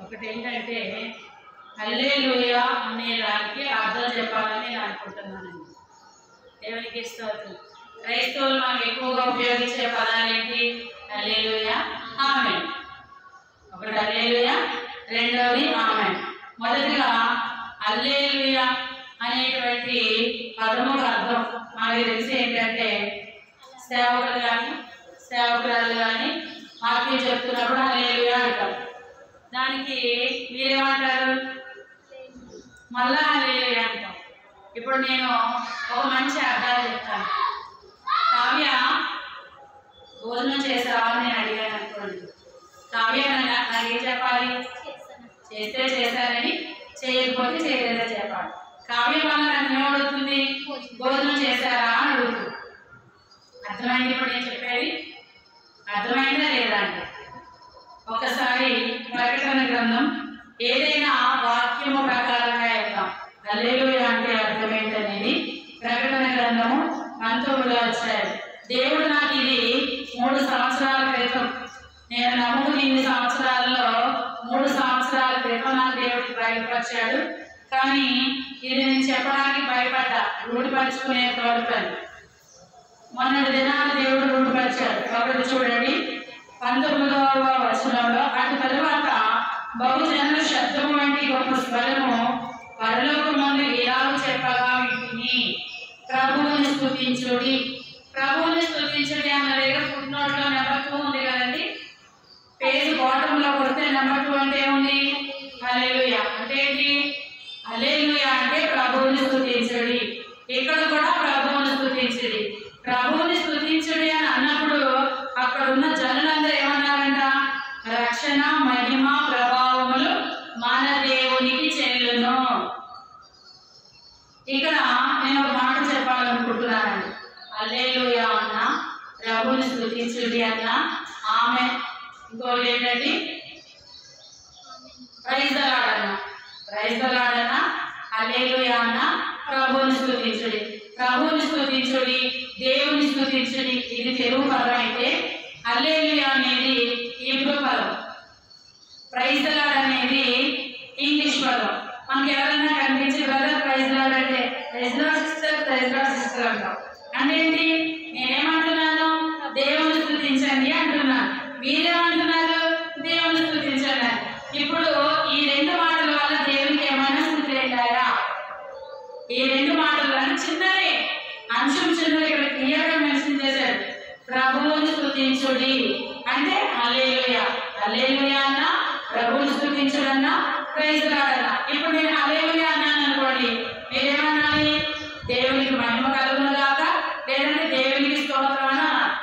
ఒకటి ఏంటంటే హల్లెలూయా అనే దానికి అర్థం చెప్పాలని నేను అనుకుంటున్నానండి. దేవునికి స్తోత్రం. క్రైస్తవులు మనం ఎక్కువగా ఉపయోగించే పదాలు ఏంటి? హల్లెలూయా, ఆమేన్. ఒకటి హల్లెలూయా, రెండవది ఆమేన్. మొదటిగా హల్లెలూయా అనేటువంటి పదముకు అర్థం మనకి తెలిసి ఏంటంటే సేవకులు కానీ సేవకురాలు కానీ వాక్యం చెప్తున్నప్పుడు హల్లెలూయా అంటారు. దానికి మీరేమంటారు? మళ్ళా హల్లెలూయా అంటాం. ఇప్పుడు నేను ఒక మంచి అర్థాలు చెప్తాను. కావ్య భోజనం చేసావా అని నేను అడిగాను అనుకోండి. కావ్య నాకేం చెప్పాలి? చేస్తే చేశానని, చేయకపోతే చేయలేదని చెప్పాలి. కావ్య వల్ల నన్ను ఏమడుగుతుంది? భోజనం చేశారా అని అడుగుతుంది. అర్థమైంది ఇప్పుడు నేను చెప్పేది? అర్థమైందా లేదా అంటే ఒకసారి ప్రకటన గ్రంథం ఏదైనా వాక్యము ప్రకారంగా వెళ్తాం. హల్లెలూయా అంటే అర్థం ఏంటనేది ప్రకటన గ్రంథము 19వ అధ్యాయం. దేవుడు నాకు ఇది 3 సంవత్సరాల క్రితం, నేను నమ్ముకుని ఇన్ని సంవత్సరాల్లో 3 సంవత్సరాల క్రితం నాకు దేవుడికి బయటపరిచాడు. కానీ ఇది నేను చెప్పడానికి భయపడ్డా, రూఢిపరుచుకునే తోడుపని. మొన్నటి దినాలు దేవుడు రూఢిపరిచాడు. ఒకటి చూడండి 19వ వచనంలో, అటు తరువాత బహుజనుల శబ్దము వంటి గొప్ప స్వరము పరలోకమందు ఇలాగ చెప్పగా వింటిని, ప్రభువుని స్తుతించుడి. ప్రభువుని స్తుతించుడి అన్న దగ్గర ఫుట్ నోట్లో నెంబర్ 2 ఉంది కదండి. పేజ్ బాటంలో కొడితే నెంబర్ 2 అంటే ఏముంది? హల్లెలూయా. అంటే ఏంటి? హల్లెలూయా అంటే ప్రభువుని స్తుతించుడి. ఇక్కడ కూడా ప్రభువుని స్తుతించుడి. ప్రభువుని స్తుతించుడి అని అన్నప్పుడు అక్కడ ఉన్న జనులందరూ ఏమన్నారంట? రక్షణ, మహిమ, ప్రభావములు మన దేవునికి చెల్లును. ఇక్కడ నేను ఒక మాట చెప్పాలనుకుంటున్నానండి. హల్లెలూయా అన్న, ప్రభువుని స్తుతించుడి అన్న, ఆమేన్. ఇంకోటి ఏంటండి? ప్రైజ్ ద లార్డ్ అన్న, ప్రైజ్ ద లార్డ్ అన్న, హల్లెలూయా అన్న, ప్రభువుని స్తుతించుడి. ప్రభువుని స్తుతించుడి, దేవుని స్తుతించుడి ఇది తెలుగు పదం అయితే, హల్లెలూయా అనేది హీబ్రూ పదం, ప్రైజ్ ద లార్డ్ అనేది ఇంగ్లీష్ పదం. మనకి ఎవరైనా కనిపించే బ్రదర్ ప్రైజ్ ద లార్డ్ అంటే praise the lord sister, praise the lord sister అంటాం. అంటే ఏంటి? నేనేమంటున్నాను? దేవుని స్తుతించండి అంటున్నాను. మీరేమంటున్నారు? దేవుని స్తుతించండి. ఇప్పుడు ఈ 2 మాటల వల్ల దేవునికి ఏమైనా స్తుతి వెళ్ళాయా? ఈ 2 మాటలు అని చిన్నదే అంశం, చిన్నది ఇక్కడ క్లియర్గా మెన్షన్ చేశారు. ప్రభువుని స్తుతించుడి అంటే హల్లెలూయా, హల్లెలూయా అన్న, ప్రభువుని స్తుతించుడు అన్న, ప్రైజ్ ద లార్డ్ అన్న. ఇప్పుడు నేను హల్లెలూయా అన్నాను అనుకోండి, మీరేమన్నాలి? దేవునికి మహిమ కలుగును గాక, లేదంటే దేవునికి స్తోత్రం అని అన్నారు.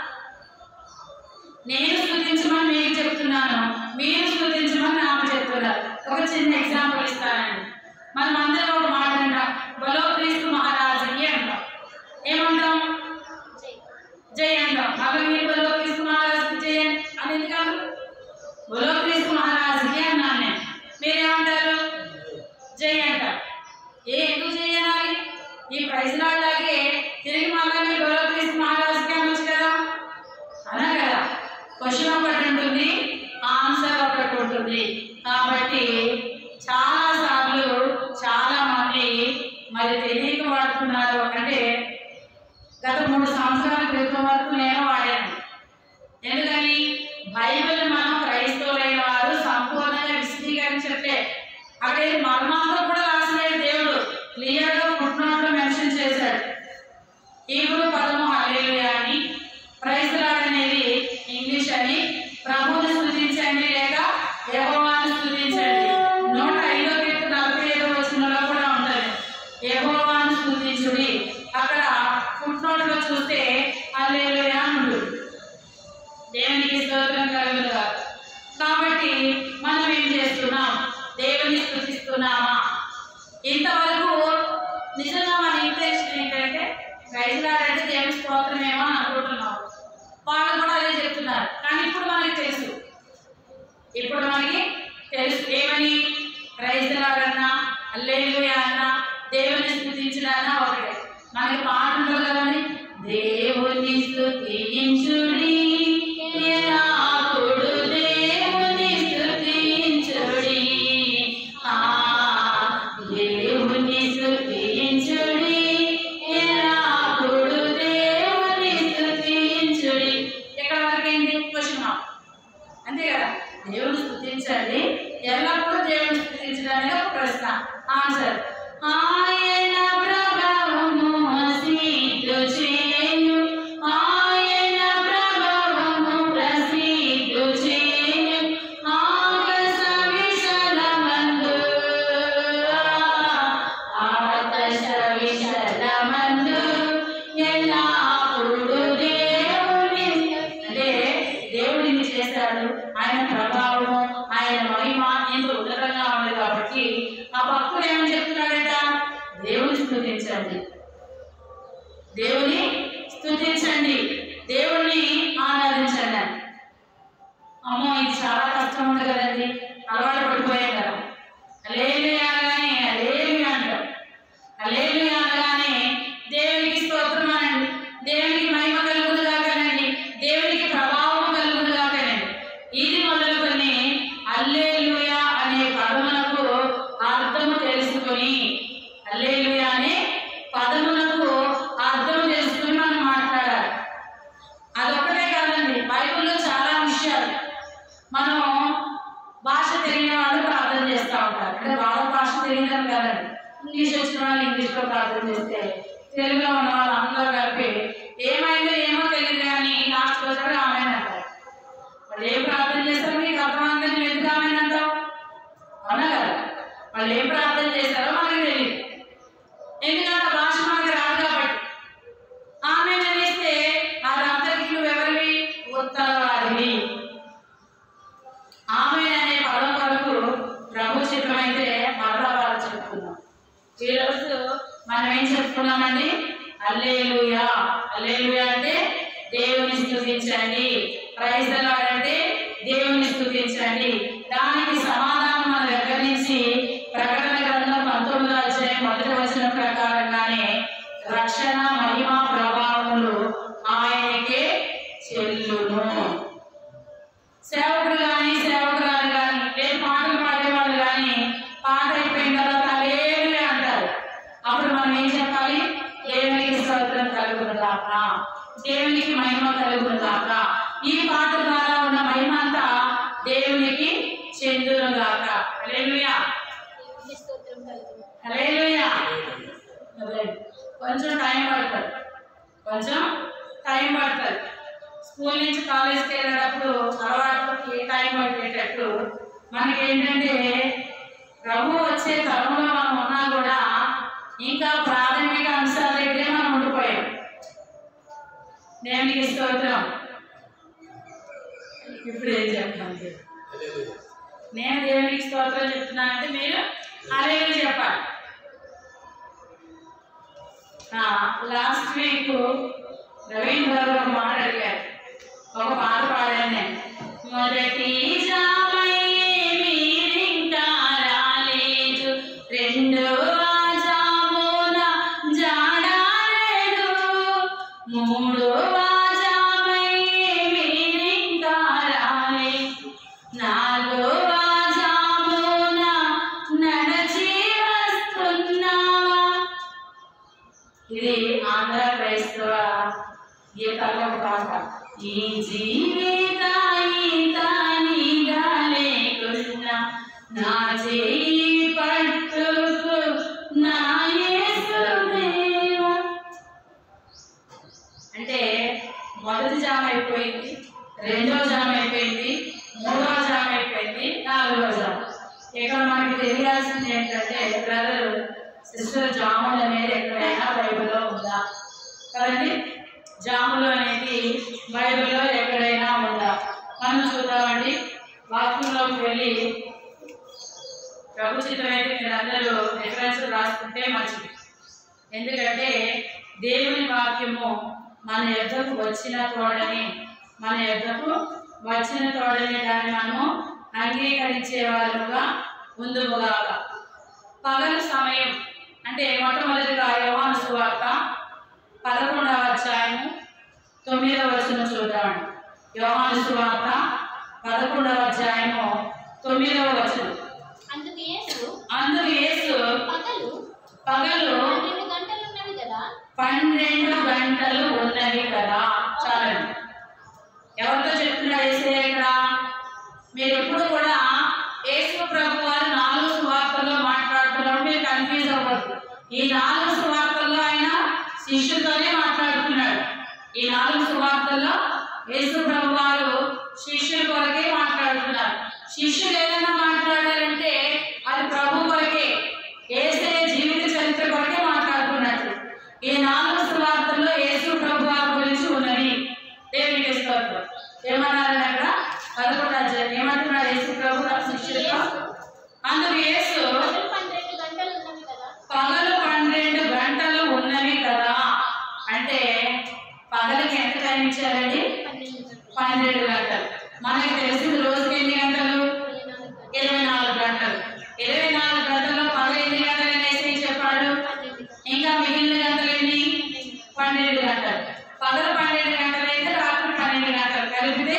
నేను స్తుతించమని మీకు చెప్తున్నాను, మీరు స్తుతించమని నాకు చెప్తున్నారు. ఒక చిన్న ఎగ్జాంపుల్ ఇస్తానండి. మనం అందరం ఒక మాట అంటాం, బలో క్రీస్తు మహారాజుకి అంటాం. ఏమంటాం? జై అంటాం. అవి మీరు బలో క్రీస్తు మహారాజుకి జై అని ఎందుకు? బలో క్రీస్తు మహారాజుకి అన్నాను నేను. మీరేమంటారు? జై అంటారు. ఎందుకు జై అనాలి? ఈ ప్రైజ్ లార్డ్ లాగే తిరిగి మళ్ళీ మీరు బలో క్రీస్తు మహారాజుకి అనొచ్చు కదా, అనా కదా? క్వశ్చన్ ఒకటి ఉంటుంది, ఆన్సర్ ఒకటి ఉంటుంది. కాబట్టి చాలా సార్లు చాలా మంది మరి తెలియక వాడుతున్నారు. అంటే గత 3 సంవత్సరాల క్రితం వరకు నేను వాడాను. ఎందుకని? బైబిల్ మనం క్రైస్తవులైన వారు సంపూర్ణంగా విశదీకరించట్లే. అక్కడ మర్మాంతో కూడా రాసినాడు దేవుడు, క్లియర్గా ఫుట్ నోట్లో మెన్షన్ చేశాడు. హీబ్రూ పదము హల్లెలూయా అని, ప్రైజ్ ద లార్డ్ అనేది ఇంగ్లీష్ అని, ప్రభువుని స్తుతించండి లేక యెహోవాను స్తుతించండి 105వ కీర్తన 45వ వచనంలో కూడా ఉంటుంది యెహోవాను స్తుతించుడి. అక్కడ ఫుట్ నోట్లో చూస్తే హల్లెలూయా అని ఉంటుంది. దేవునికి స్తోత్రం కలుగును గాక. కాబట్టి మనం ఏం చేస్తున్నాం? దేవుని స్తుతిస్తున్నామా? ఇంతవరకు నిజంగా మన ఇంటెన్షన్ ఏంటంటే ప్రైజ్ ద లార్డ్ అంటే దేవుని స్తోత్రమేమో అని అనుకుంటున్నాం. వాళ్ళు కూడా అదే చెప్తున్నారు. కానీ ఇప్పుడు మనకి తెలుసు, ఏమని? ప్రైజ్ ద లార్డ్ అన్నా, హల్లెలూయా అన్నా, దేవుని స్తుతించుడన్నా ఒకటే. మనకి పాట ఉంటుంది కదండి, దేవుని స్తుతించుడి, దేవుని స్తుతించుడి, దేవుని స్తుతించండి, ఎల్లప్పుడూ దేవుని స్తుతించడానికి ఒక ప్రశ్న. ఆన్సర్: ఆయన ప్రభావము సిద్ధు చేయు, ఆయన ప్రభావము ప్రసిద్ధు చేయు, ఆకాశ విశాలమందు, ఆకాశ విశాలమందు ఎల్లప్పుడు దేవుని, అంటే దేవుడిని చేశాడు. ఆయన ప్రభావము, ఆయన మహిమ ఎంతో ఉన్నతంగా ఉంది కాబట్టి ఆ భక్తుడు ఏమని చెప్తున్నాడట? దేవుని స్తుతించండి, దేవుని స్తుతించండి, దేవుణ్ణి ఆరాధించండి. అమ్మో, ఇది చాలా కష్టం ఉంది కదండి, అలవాటు పడిపోయాం కదా. హల్లెలూయా అనగానే హల్లెలూయా అంటాం, హల్లెలూయా అనగానే దేవునికి స్తోత్రం అనండి, దేవునికి మహిమ కలుగును కాకనండి, దేవునికి ప్రభావం కలుగును కాకనండి. ఇది మొదలుకొని హల్లెలూయా అనే పదమునకు అర్థము తెలుసుకొని, హల్లెలూయా అనే పదమునకు అర్థం తెలుసుకొని మనం మాట్లాడాలి. అదొక్కటే కాదండి, బైబిల్లో చాలా విషయాలు. మనం భాష తెలియని వాళ్ళు ప్రార్థన చేస్తూ ఉంటారు, అంటే వాళ్ళ భాష తెలియదు కదండి. ఇంగ్లీష్ వచ్చిన వాళ్ళు ఇంగ్లీష్లో ప్రార్థన చేస్తే, తెలుగులో ఉన్న వాళ్ళు అందరూ కలిపి ఏమైందో ఏమో తెలియదు కానీ లాస్ట్ వచ్చాడు ఆమెను అంటారు. వాళ్ళు ఏం ప్రార్థన చేస్తారో మీకు అర్థమైందని నువ్వు ఎందుకు ఆమెను అంటావు? అవునా కదా? వాళ్ళు ఏం ప్రార్థన చేస్తారో మనకి తెలియదు, ఎందుకంటే భాష మనకి రాదు కాబట్టి. ఆమె అనేస్తే అదంతరికి నువ్వెవరివి? ఉత్తరవాదివి. ఆమె అనే పదం వరకు ప్రభు చిత్రమైతే మరలా వాళ్ళు చెప్పుకున్నాం. ఈరోజు మనం ఏం చెప్పుకున్నామండి? హల్లెలూయా. హల్లెలూయా అంటే దేవుని స్తుతించండి, ప్రైజ్ ది లార్డ్ అంటే దేవుని స్తుతించండి. దానికి సమాధానం మన దగ్గర నుంచి ప్రకటన గ్రంథం 19వ అధ్యాయం 1వ వచనం ప్రకారంగానే రక్షణ, మహిమ, ప్రభావములు ఆయనకే చెల్లును. సేవకుడు కానీ సేవకురాలు కానీ లేదు పాటలు పాడేవాళ్ళు కానీ పాట అయిపోయిన తర్వాత హల్లెలూయా అంటారు. అప్పుడు మనం ఏం చెప్పాలి? దేవునికి స్తోత్రం కలుగును గాక, దేవునికి మహిమ కలుగును గాక. ఈ పాట ద్వారా ఉన్న మహిమ అంతా దేవునికి చెందును గాక. హల్లెలూయా, హల్లెలూయా. కొంచెం టైం పడుతుంది, కొంచెం టైం పడుతుంది. స్కూల్ నుంచి కాలేజ్కి వెళ్ళేటప్పుడు అలవాటుకి టైం పట్టేటట్టు మనకేంటంటే ప్రభు వచ్చే తరంలో మనం ఉన్నా కూడా ఇంకా ప్రాథమిక అంశాల దగ్గరే మనం ఉండిపోయాం. దేవునికి స్తోత్రం. ఇప్పుడు ఏం చెప్పాలి? నేను దేవునికి స్తోత్రం చెప్తున్నానంటే మీరు హల్లెలూయా చెప్పాలి. లాస్ట్ వీక్ రవీంద్ర గారు ఒక మాట అడిగారు, ఒక పాట పాడాను నేను. మొదటి జామయ్యే మీరింకా రాలేదు, రెండవ జామున జాడలేదు, మూడవ జామయ్యే మీరింకా రాలేదు, నాలుగవ జామున నడచి వస్తున్నావా. ఇది ఆంధ్ర క్రైస్తవ గీతాల్లో ఒక పాట. ఈ జీవితాయిగా లేకున్నా నా చేయి పట్టుకు నా యేసుదేవా. అంటే మొదటి జామ అయిపోయింది, రెండో జామ అయిపోయింది, మూడవ జామ అయిపోయింది, నాలుగవ జామ. ఇక్కడ మనకి తెలియాల్సింది ఏంటంటే బ్రదర్ సిస్టర్, జాములు అనేది ఎక్కడైనా బైబిల్లో ఉందా కదండి? జాములు అనేది బైబిల్లో ఎక్కడైనా ఉందా? మనం చూద్దామండి. వాక్యంలోకి వెళ్ళి ప్రభు చిత్రమైతే మీరందరూ రిఫరెన్స్ రాసుకుంటే మంచిది. ఎందుకంటే దేవుని వాక్యము మన యొద్దకు వచ్చిన తోడని, దాన్ని మనము అంగీకరించే వాళ్ళుగా ముందుగాక. పగలు సమయం అంటే మొట్టమొదటిగా యోహాను సువార్త 11వ అధ్యాయము 9వ వచనం చూద్దామండి. యోహాను సువార్త 11వ అధ్యాయము 9వ వచనం. అందుకు యేసు పగలు 12 గంటలు ఉన్నవి కదా. చాలండి. ఎవరితో చెప్తున్నాడు యేసయ్య ఇక్కడ? మీరు ఎప్పుడు కూడా యేసు ప్రభు వారు 4 సువార్తల్లో మాట్లాడుతున్నారు. మీరు కన్ఫ్యూజ్ అవ్వద్దు. ఈ 4 సువార్తల్లో ఆయన శిష్యులతోనే మాట్లాడుతున్నాడు. ఈ 4 సువార్తల్లో యేసు ప్రభు వారు శిష్యుల కొరకే మాట్లాడుతున్నారు. శిష్యులు ఏదైనా మాట్లాడారంటే అది ప్రభు కొరకే, యేసయ్య జీవిత చరిత్ర కొరకే మాట్లాడుతున్నట్టు. ఈ 4 సువార్తల్లో యేసు ప్రభు వారి గురించి ఉన్నది. దేవునికి స్తోత్రం. ఏమన్నారని అక్కడ 11వ అధ్యాయం ఏమంటున్నాడు యేసు ప్రభు తన శిష్యులతో? అందుకు యేసు పగలు 12 గంటలు ఉన్నవి కదా. అంటే పగలకి ఎంత టైం ఇచ్చారండి? 12 గంటలు. మనకి తెలిసింది రోజుకి ఎన్ని గంటలు? 24 గంటలు. 24 గంటల్లో పగలు ఎన్ని గంటలు అనేసి చెప్పాడు? ఇంకా మిగిలిన గంటలు ఎన్ని? 12 గంటలు. పగలు 12 గంటలు అయితే రాత్రి 12 గంటలు కలిపితే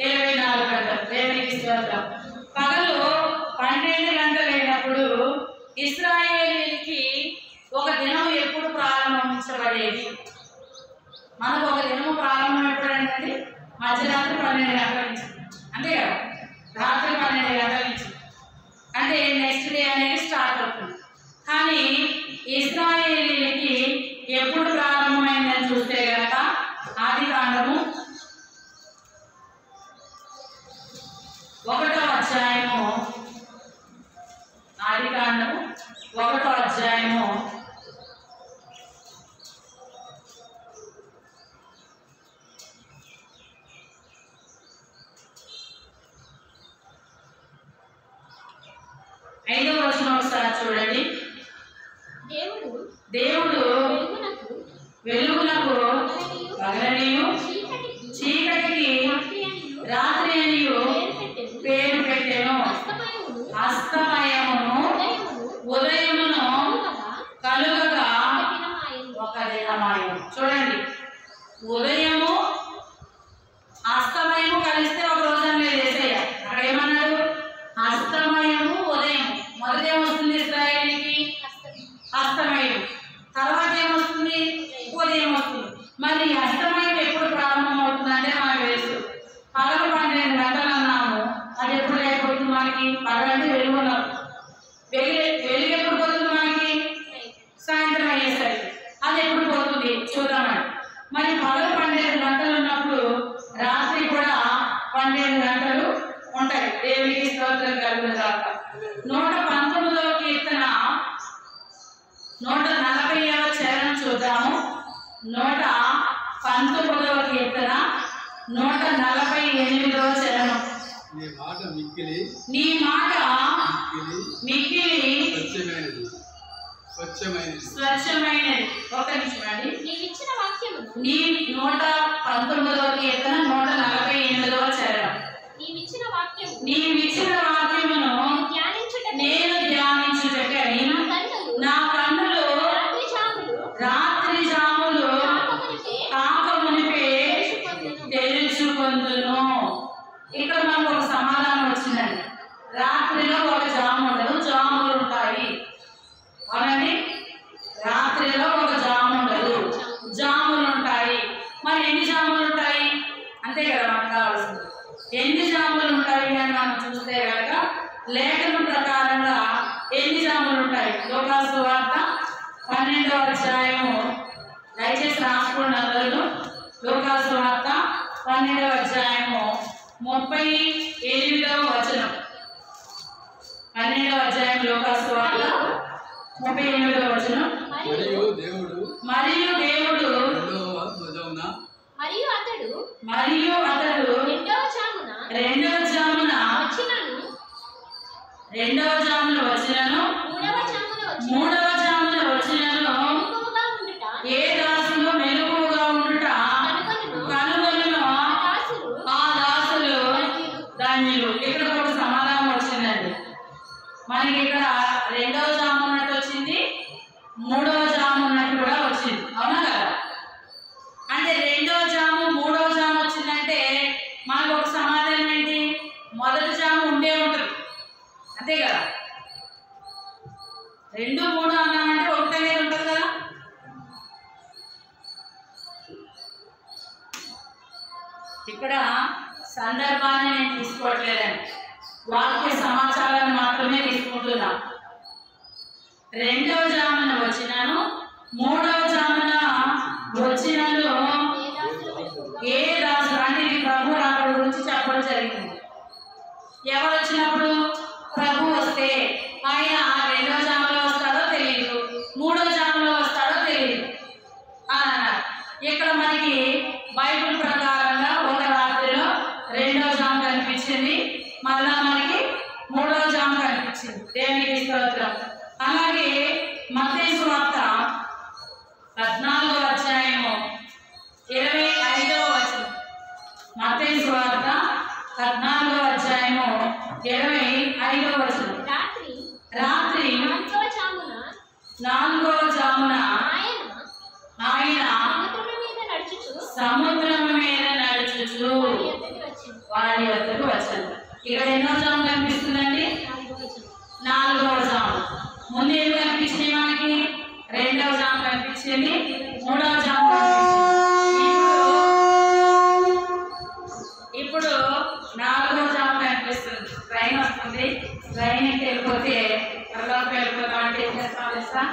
24 గంటలు. దేవునికి స్తోత్రం. పగలు 12 గంటలు అయినప్పుడు ఇశ్రాయేలీయులకి ఒక దినం ఎప్పుడు ప్రారంభించబడేది? మనకు ఒక దినము ప్రారంభం ఎప్పుడంటే మధ్యరాత్రి 12 గంటల నుంచి, అంతే కదా? రాత్రి 12 గంటల నుంచి అంటే నెక్స్ట్ డే అనేది స్టార్ట్ అవుతుంది. కానీ ఇశ్రాయేలీయులకి ఎప్పుడు ప్రారంభమైందని చూస్తే కనుక ఆదికాండము 1వ అధ్యాయము, ఆదికాండము 1వ అధ్యాయము 5వ వచనం ఒకసారి చూడండి. దేవుడు వెలుగునకు పగలనియు చీకటికి రాత్రి అనియు పేరు పెట్టెను. అస్తమయమును ఉదయమును కలుగగా ఒక దినమాయెను. చూడండి, ఉదయము అస్తమయము కలిస్తే ఒక రోజు అనేది యేసయ్య. అక్కడ ఏమన్నాడు? అస్తమయము ఉదయం. మొదట ఏమొస్తుంది ఇశ్రాయేలుకి? అస్తమయం. తర్వాత ఏమొస్తుంది? ఉదయం వస్తుంది. మరి అస్తమయం ఎప్పుడు ప్రారంభం అవుతుందంటే మనకు తెలుసు. పగలు 12 గంటలు అన్నాము. అది ఎప్పుడు లేకపోతుంది మనకి? పగలంటే వెలుగు ఉన్నాం. వెలుగు ఎప్పుడు పోతుంది మనకి? సాయంత్రం అయ్యేసరికి. అది ఎప్పుడు పోతుంది చూద్దామని. మరి పగలు 12 గంటలు ఉన్నప్పుడు రాత్రి కూడా 12 గంటలు ఉంటాయి. దేవునికి స్తోత్రం కలుగుగాక. 119వ కీర్తన 140వ చరణం చూద్దాము. 119వ కీర్తన 148వ చరణం. నీ మాట మిక్కిలి స్వచ్ఛమైనది. ఒక నిమిషం అండి. నీ 119వ కీర్తన 148వ చరణం. నీవిచ్చిన వాక్యమును నేను ధ్యానించుటకై నా కన్నులు రాత్రి జాములు కాకమునిపే తెరుచుకొందును. ఇక్కడ మనకు ఒక సమాధానం వచ్చిందండి. రాత్రిలో ఒక జాము ఉండదు, జాములు ఉంటాయి. అవునండి, రాత్రిలో ఒక జాము ఉండదు, జాములు ఉంటాయి. మరి ఎన్ని జాములు ఉంటాయి? అంతే కదా మనకు కావాల్సింది. ఎన్ని జాములు ఉంటాయి అని మనం చూస్తే కనుక లేఖనం ప్రకారంగా ఎన్ని జాములు ఉంటాయి? లూకాసు సువార్త 12వ అధ్యాయము, దయచేసి రాసుకోండి అందరూ. లూకాసు సువార్త 12వ అధ్యాయము 38వ వచనం. 12వ అధ్యాయం లూకాసు సువార్త 38వ వచనం. మరియు దేవుడు రెండవ జామున వచ్చినను మూడవ జామున వచ్చినను ఏ దాసులు మెలకువగా ఉండుట కనుగొనును ఆ దాసులు ధన్యులు. ఇక్కడ ఒక సమాధానం వచ్చిందండి మనకి. ఇక్కడ రెండవ జాము ఉన్నట్టు వచ్చింది, మూడవ జాము ఉన్నట్టు కూడా వచ్చింది. అవునా కదా? అంటే రెండవ జాము మూడవ జాము వచ్చిందంటే మనకు ఒక సమాధానం ఏంటి? మొదటి జాము ఉండే ఉంటుంది, అంతే కదా? 2, 3 అన్నామంటే ఒకటే ఉంటుంది కదా. ఇక్కడ సందర్భాన్ని నేను తీసుకోవట్లేదండి. వాక్య సమాచారాన్ని మాత్రమే తీసుకుంటున్నాం. రెండవ జామున వచ్చినాను, మూడవ జామున వచ్చినను ఏ దాసు అంటే ఇది ప్రభు రాకడ గురించి చెప్పడం జరిగింది. ఎవరు వచ్చినప్పుడు? ప్రభు వస్తే ఆయన రెండవ జాములో వస్తాడో తెలియదు, మూడవ జాములో వస్తాడో తెలియదు అని అన్నారు. ఇక్కడ మనకి బైబిల్ ప్రకారంగా ఒక రాత్రిలో రెండవ జాము కనిపించింది, మళ్ళా మనకి మూడవ జాము కనిపించింది. దేవునికి స్తోత్రం. అలాగే మత్తయి సువార్త 14వ అధ్యాయము 25వ వచనం. మత్తయి సువార్త 14వ అధ్యాయము 25వ వచనం. రాత్రి 4వ జామున ఆయన సముద్రం మీద నడుచుచు వారి వద్దకు వచ్చాడు. ఇక్కడ ఎన్నో జాము కనిపిస్తుందండి? 4వ జాము. ముందు ఏమి కనిపించింది మనకి? రెండవ జాము కనిపించింది, మూడవ జాము కనిపించింది. ఇప్పుడు 4వ జాము కనిపిస్తుంది. ట్రైన్ వస్తుంది, ట్రైన్ ఎక్కి వెళ్ళిపోతే త్వరలోకి వెళ్ళిపోతాం అంటే ఏం చేస్తాం తెలుసా?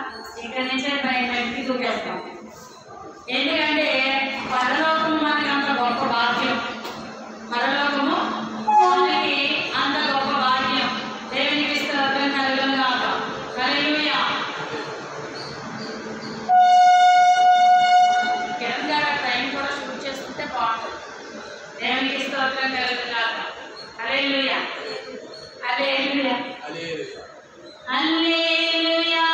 ఇక్కడి నుంచే ట్రైన్ వెంటనే దూకేస్తాం. ఎందుకంటే పరలోకము మనకి అంత గొప్ప భాగ్యం, పరలోకము మనకి అంత గొప్ప భాగ్యం. దేవునికి స్తోత్రం కలుగును గాక. హల్లెలూయా. కిరణ్ గారు ట్రైన్ కూడా షూట్ చేసుకుంటే బాగుంటుంది. దేవునికి స్తోత్రం కలుగును గాక. హల్లెలూయా. హల్లెలూయా. హల్లెలూయా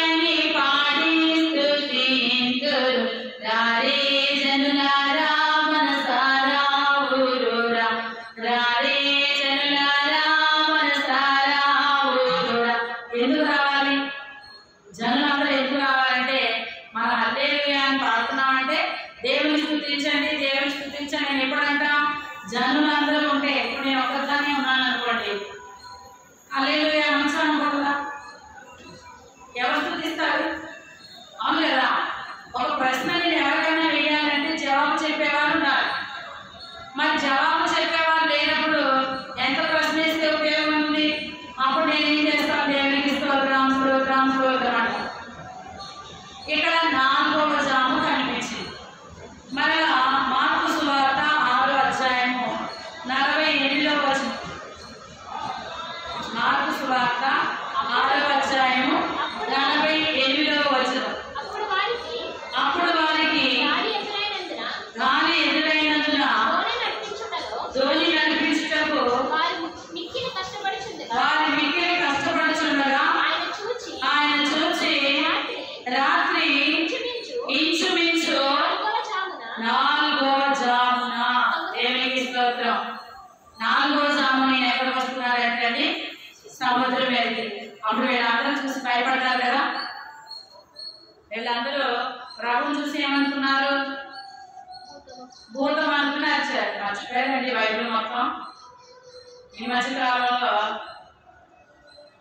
అని పాడి స్తుతింతురు రారే జనులారా మనసారా ఊరూరా, రారే జనులారా మనసారా ఊరూరా. ఎందుకు రావాలి? జనులందరూ ఎందుకు రావాలంటే మనం హల్లెలూయా అని పాడుతున్నామంటే దేవుని స్తుతించండి, దేవుని స్తుతించండి అని ఎప్పుడు అంటాం? జనులందరూ ఉంటే. ఇప్పుడు నేను ఒక్కదాన్ని ఉన్నాను అనుకోండి, హల్లెలూయా మంచిగా అనుకోకుండా ఎవరు స్తుతిస్తారు? అవును కదా? ఒక ప్రశ్న నేను ఎవరికైనా వేయాలంటే జవాబు చెప్పేవారు ఉండాలి. మరి జవాబు చెప్పేవారు లేనప్పుడు ఎంత ప్రశ్న ఇస్తే ఉపయోగం ఉంది? అప్పుడు నేను ఏం చేస్తాను? దేవునికి స్తోత్రం స్తోత్రం స్తోత్రం అంట. ఇక్కడ 4వ జాము కనిపించింది. మరలా మార్కు సువార్త 6వ అధ్యాయము 48వ వచనం. మార్కు సువార్త 6వ అధ్యాయము 48వ వచనం. అప్పుడు వారికి గాలి ఎదురైనందున ధోని నడిపించుటకు వారి మిక్కిలి కష్టపడుచుండగా ఆయన చూచి రాత్రి ఇంచుమించు 4వ జామున. దేవునికి స్తోత్రం. 4వ జామున నేను ఎక్కడికి వస్తున్నారంటే సముద్రం మీదకి. అప్పుడు వీళ్ళందరూ చూసి భయపడతారు కదా. వీళ్ళందరూ ప్రభుని చూసి ఏమనుకున్నారు? భూతం అనుకున్నారు. మర్చిపోయారండి బైబిల్ మొత్తం. ఈ మధ్య కాలంలో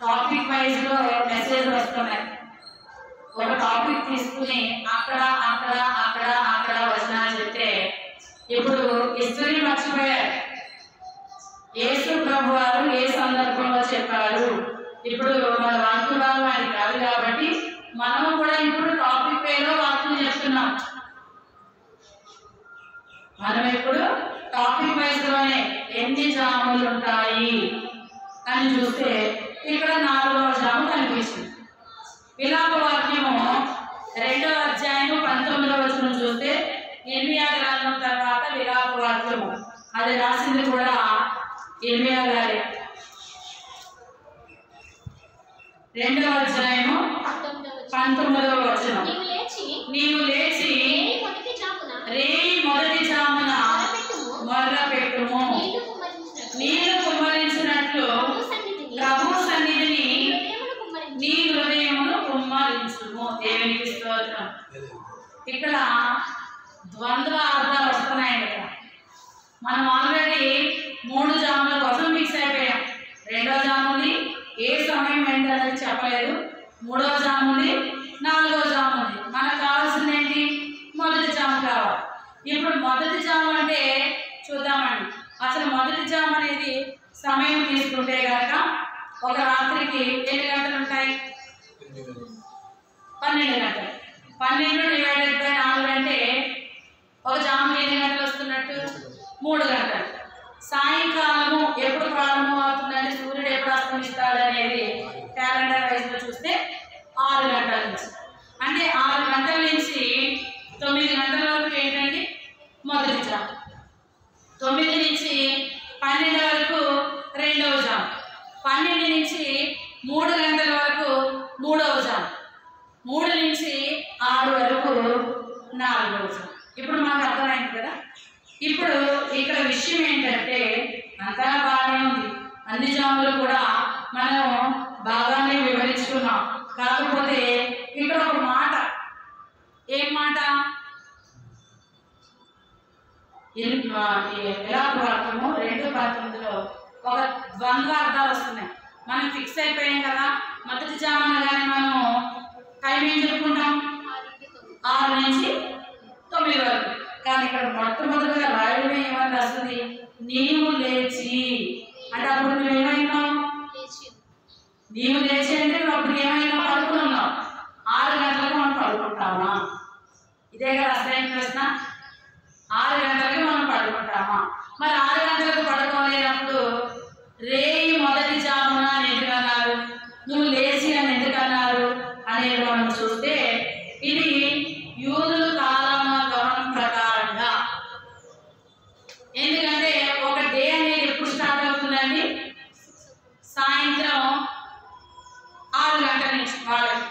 టాపిక్ వైజ్ లో మెసేజ్ వస్తున్నాయి. ఒక టాపిక్ తీసుకుని అక్కడ అక్కడ అక్కడ అక్కడ వచనాలు చెప్తే ఇప్పుడు హిస్టరీ మర్చిపోయారు. యేసు ప్రభు వారు ఏ సందర్భంలో చెప్పారు? ఇప్పుడు మన వాక్య భాగం అది కాదు కాబట్టి మనము కూడా ఇప్పుడు టాపిక్ పేరులో వాక్యం చెప్తున్నాం. మనం ఇప్పుడు టాపిక్ వైజ్ లోనే ఎన్ని జాములు ఉంటాయి అని చూస్తే ఇక్కడ 4వ జాము కనిపిస్తుంది. విలాప వాక్యము 2వ అధ్యాయము 19వ వచనం చూస్తే ఇర్మియా గ్రంథం తర్వాత విలాప వాక్యము. అది రాసింది కూడా ఇర్మియా గారే. 2వ అధ్యాయము 19వ వచనం. నీవు లేచి రేయి మొదటి జామున మొర్ర పెట్టుము, నీళ్లు కుమ్మరించినట్లు ప్రభు సన్నిధిని నీ హృదయమును కుమ్మరించుము. దేవునికి స్తోత్రం. ఇక్కడ ద్వంద్వ అర్థాలు వస్తున్నాయండి. ఇక్కడ మనం ఆల్రెడీ 3 జాముల కోసం ఫిక్స్ అయిపోయాం. 2వ జాముంది, ఏ సమయం ఏంటనేది చెప్పలేదు. 3వ జాముంది, 4వ జాముంది. మనకు కావాల్సింది ఏంటి? మొదటి జాము కావాలి. ఇప్పుడు మొదటి జాము అంటే చూద్దామండి. అసలు మొదటి జాము అనేది సమయం తీసుకుంటే కనుక ఒక రాత్రికి ఎన్ని గంటలు ఉంటాయి? 12 గంటలు. 12 డివైడెడ్ బై 4 అంటే ఒక జాముకి ఎన్ని గంటలు వస్తున్నట్టు? 3 గంటలు. సాయంకాలము ఎప్పుడు ప్రారంభం అవుతుందంటే సూర్యుడు ఎప్పుడు అస్తమిస్తాడు అనేది క్యాలెండర్ వైజ్లో చూస్తే 6 గంటల నుంచి. అంటే 6 గంటల నుంచి 9 గంటల వరకు ఏంటండి మొదటి జాము, 9 నుంచి 12 వరకు రెండవ జాము, 12 నుంచి 3 గంటల వరకు మూడవ జాము, 3 నుంచి 6 వరకు నాలుగవ జాము. ఇప్పుడు మాకు అర్థమైంది కదా. ఇప్పుడు ఇక్కడ విషయం ఏంటంటే అంతా బాగానే ఉంది, అన్ని జాములు కూడా మనం బాగానే వివరించుకున్నాం. కాకపోతే ఇక్కడ ఒక మాట, ఏం మాట? ఎలా వాడతాము? 2:19లో ఒక ద్వంద్వ అర్థాలు వస్తున్నాయి. మనం ఫిక్స్ అయిపోయాం కదా, మొదటి జామున కానీ మనం టైం ఏం చెప్పుకుంటాం? 6 నుంచి 9 వరకు. కానీ ఇక్కడ మొట్టమొదటిగా రాయడమే ఏమని రాస్తుంది? నీవు లేచి అంటే అప్పుడు నువ్వేమైనావు? నీవు లేచి అంటే నువ్వు అప్పుడు ఏమైనా పడుకున్నావు. 6 గంటలకు మనం పడుకుంటామా? ఇదే కదా అసలైన ప్రశ్న. 6 గంటలకి మనం పడుకుంటామా? మరి 6 గంటలకు పడుకోలేనప్పుడు రేయి మొదటి జామున అని ఎందుకన్నారు? నువ్వు లేచి అని ఎందుకన్నారు అనేది మనం చూస్తే ఇది యూదుల కాలమ గమనం ప్రకారంగా. ఎందుకంటే ఒక డే అనేది ఎప్పుడు స్టార్ట్ అవుతుందండి? సాయంత్రం 6 గంటల నుంచి. వాళ్ళకి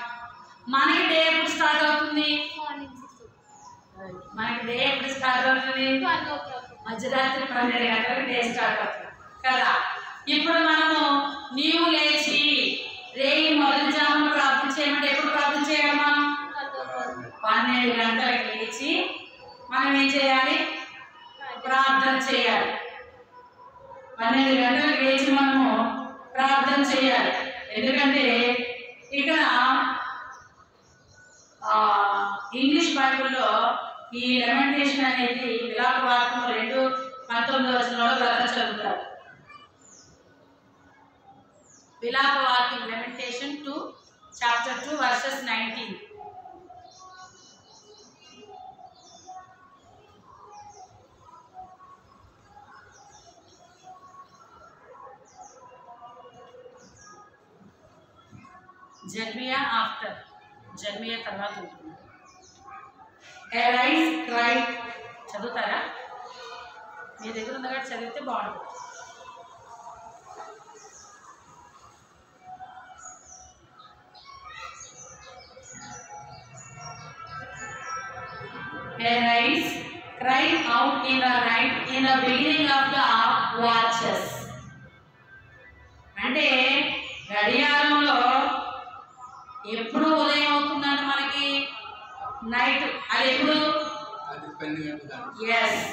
మనకి డే ఎప్పుడు స్టార్ట్ అవుతుంది? మనకి డే ఎప్పుడు స్టార్ట్ అవుతుంది? మధ్యరాత్రి 12 గంటలకు డే స్టార్ట్ అవుతుంది కదా. ఇప్పుడు మనము నీవు లేచి రేయి మొదటి జామున ప్రార్థన చేయమంటే ఎప్పుడు ప్రార్థన చేయాలి? మనం 12 గంటలకు లేచి మనం ఏం చేయాలి? ప్రార్థన చేయాలి. 12 గంటలకు లేచి మనము ప్రార్థన చేయాలి. ఎందుకంటే ఇక్కడ ఇంగ్లీష్ బైబిల్లో ఈ లెమెంటేషన్ అనేది విలాప వాక్యం 2:19 బ్రదర్ చదువుతారు. విలాప వాక్యం లెమెంటేషన్ 2 chapter 2 verses 19. Jeremiah after, Jeremiah తర్వాత ఉంటుంది. ఎరైజ్ క్రై చదువుతారా? మీ దగ్గర ఉంది కాబట్టి చదివితే బాగుంటుంది. Arise, cry out in the night, in the beginning of the watches. అంటే గడియారంలో ఎప్పుడు ఉదయం అవుతుందంటే మనకి నైట్. అది ఎప్పుడు? ఎస్.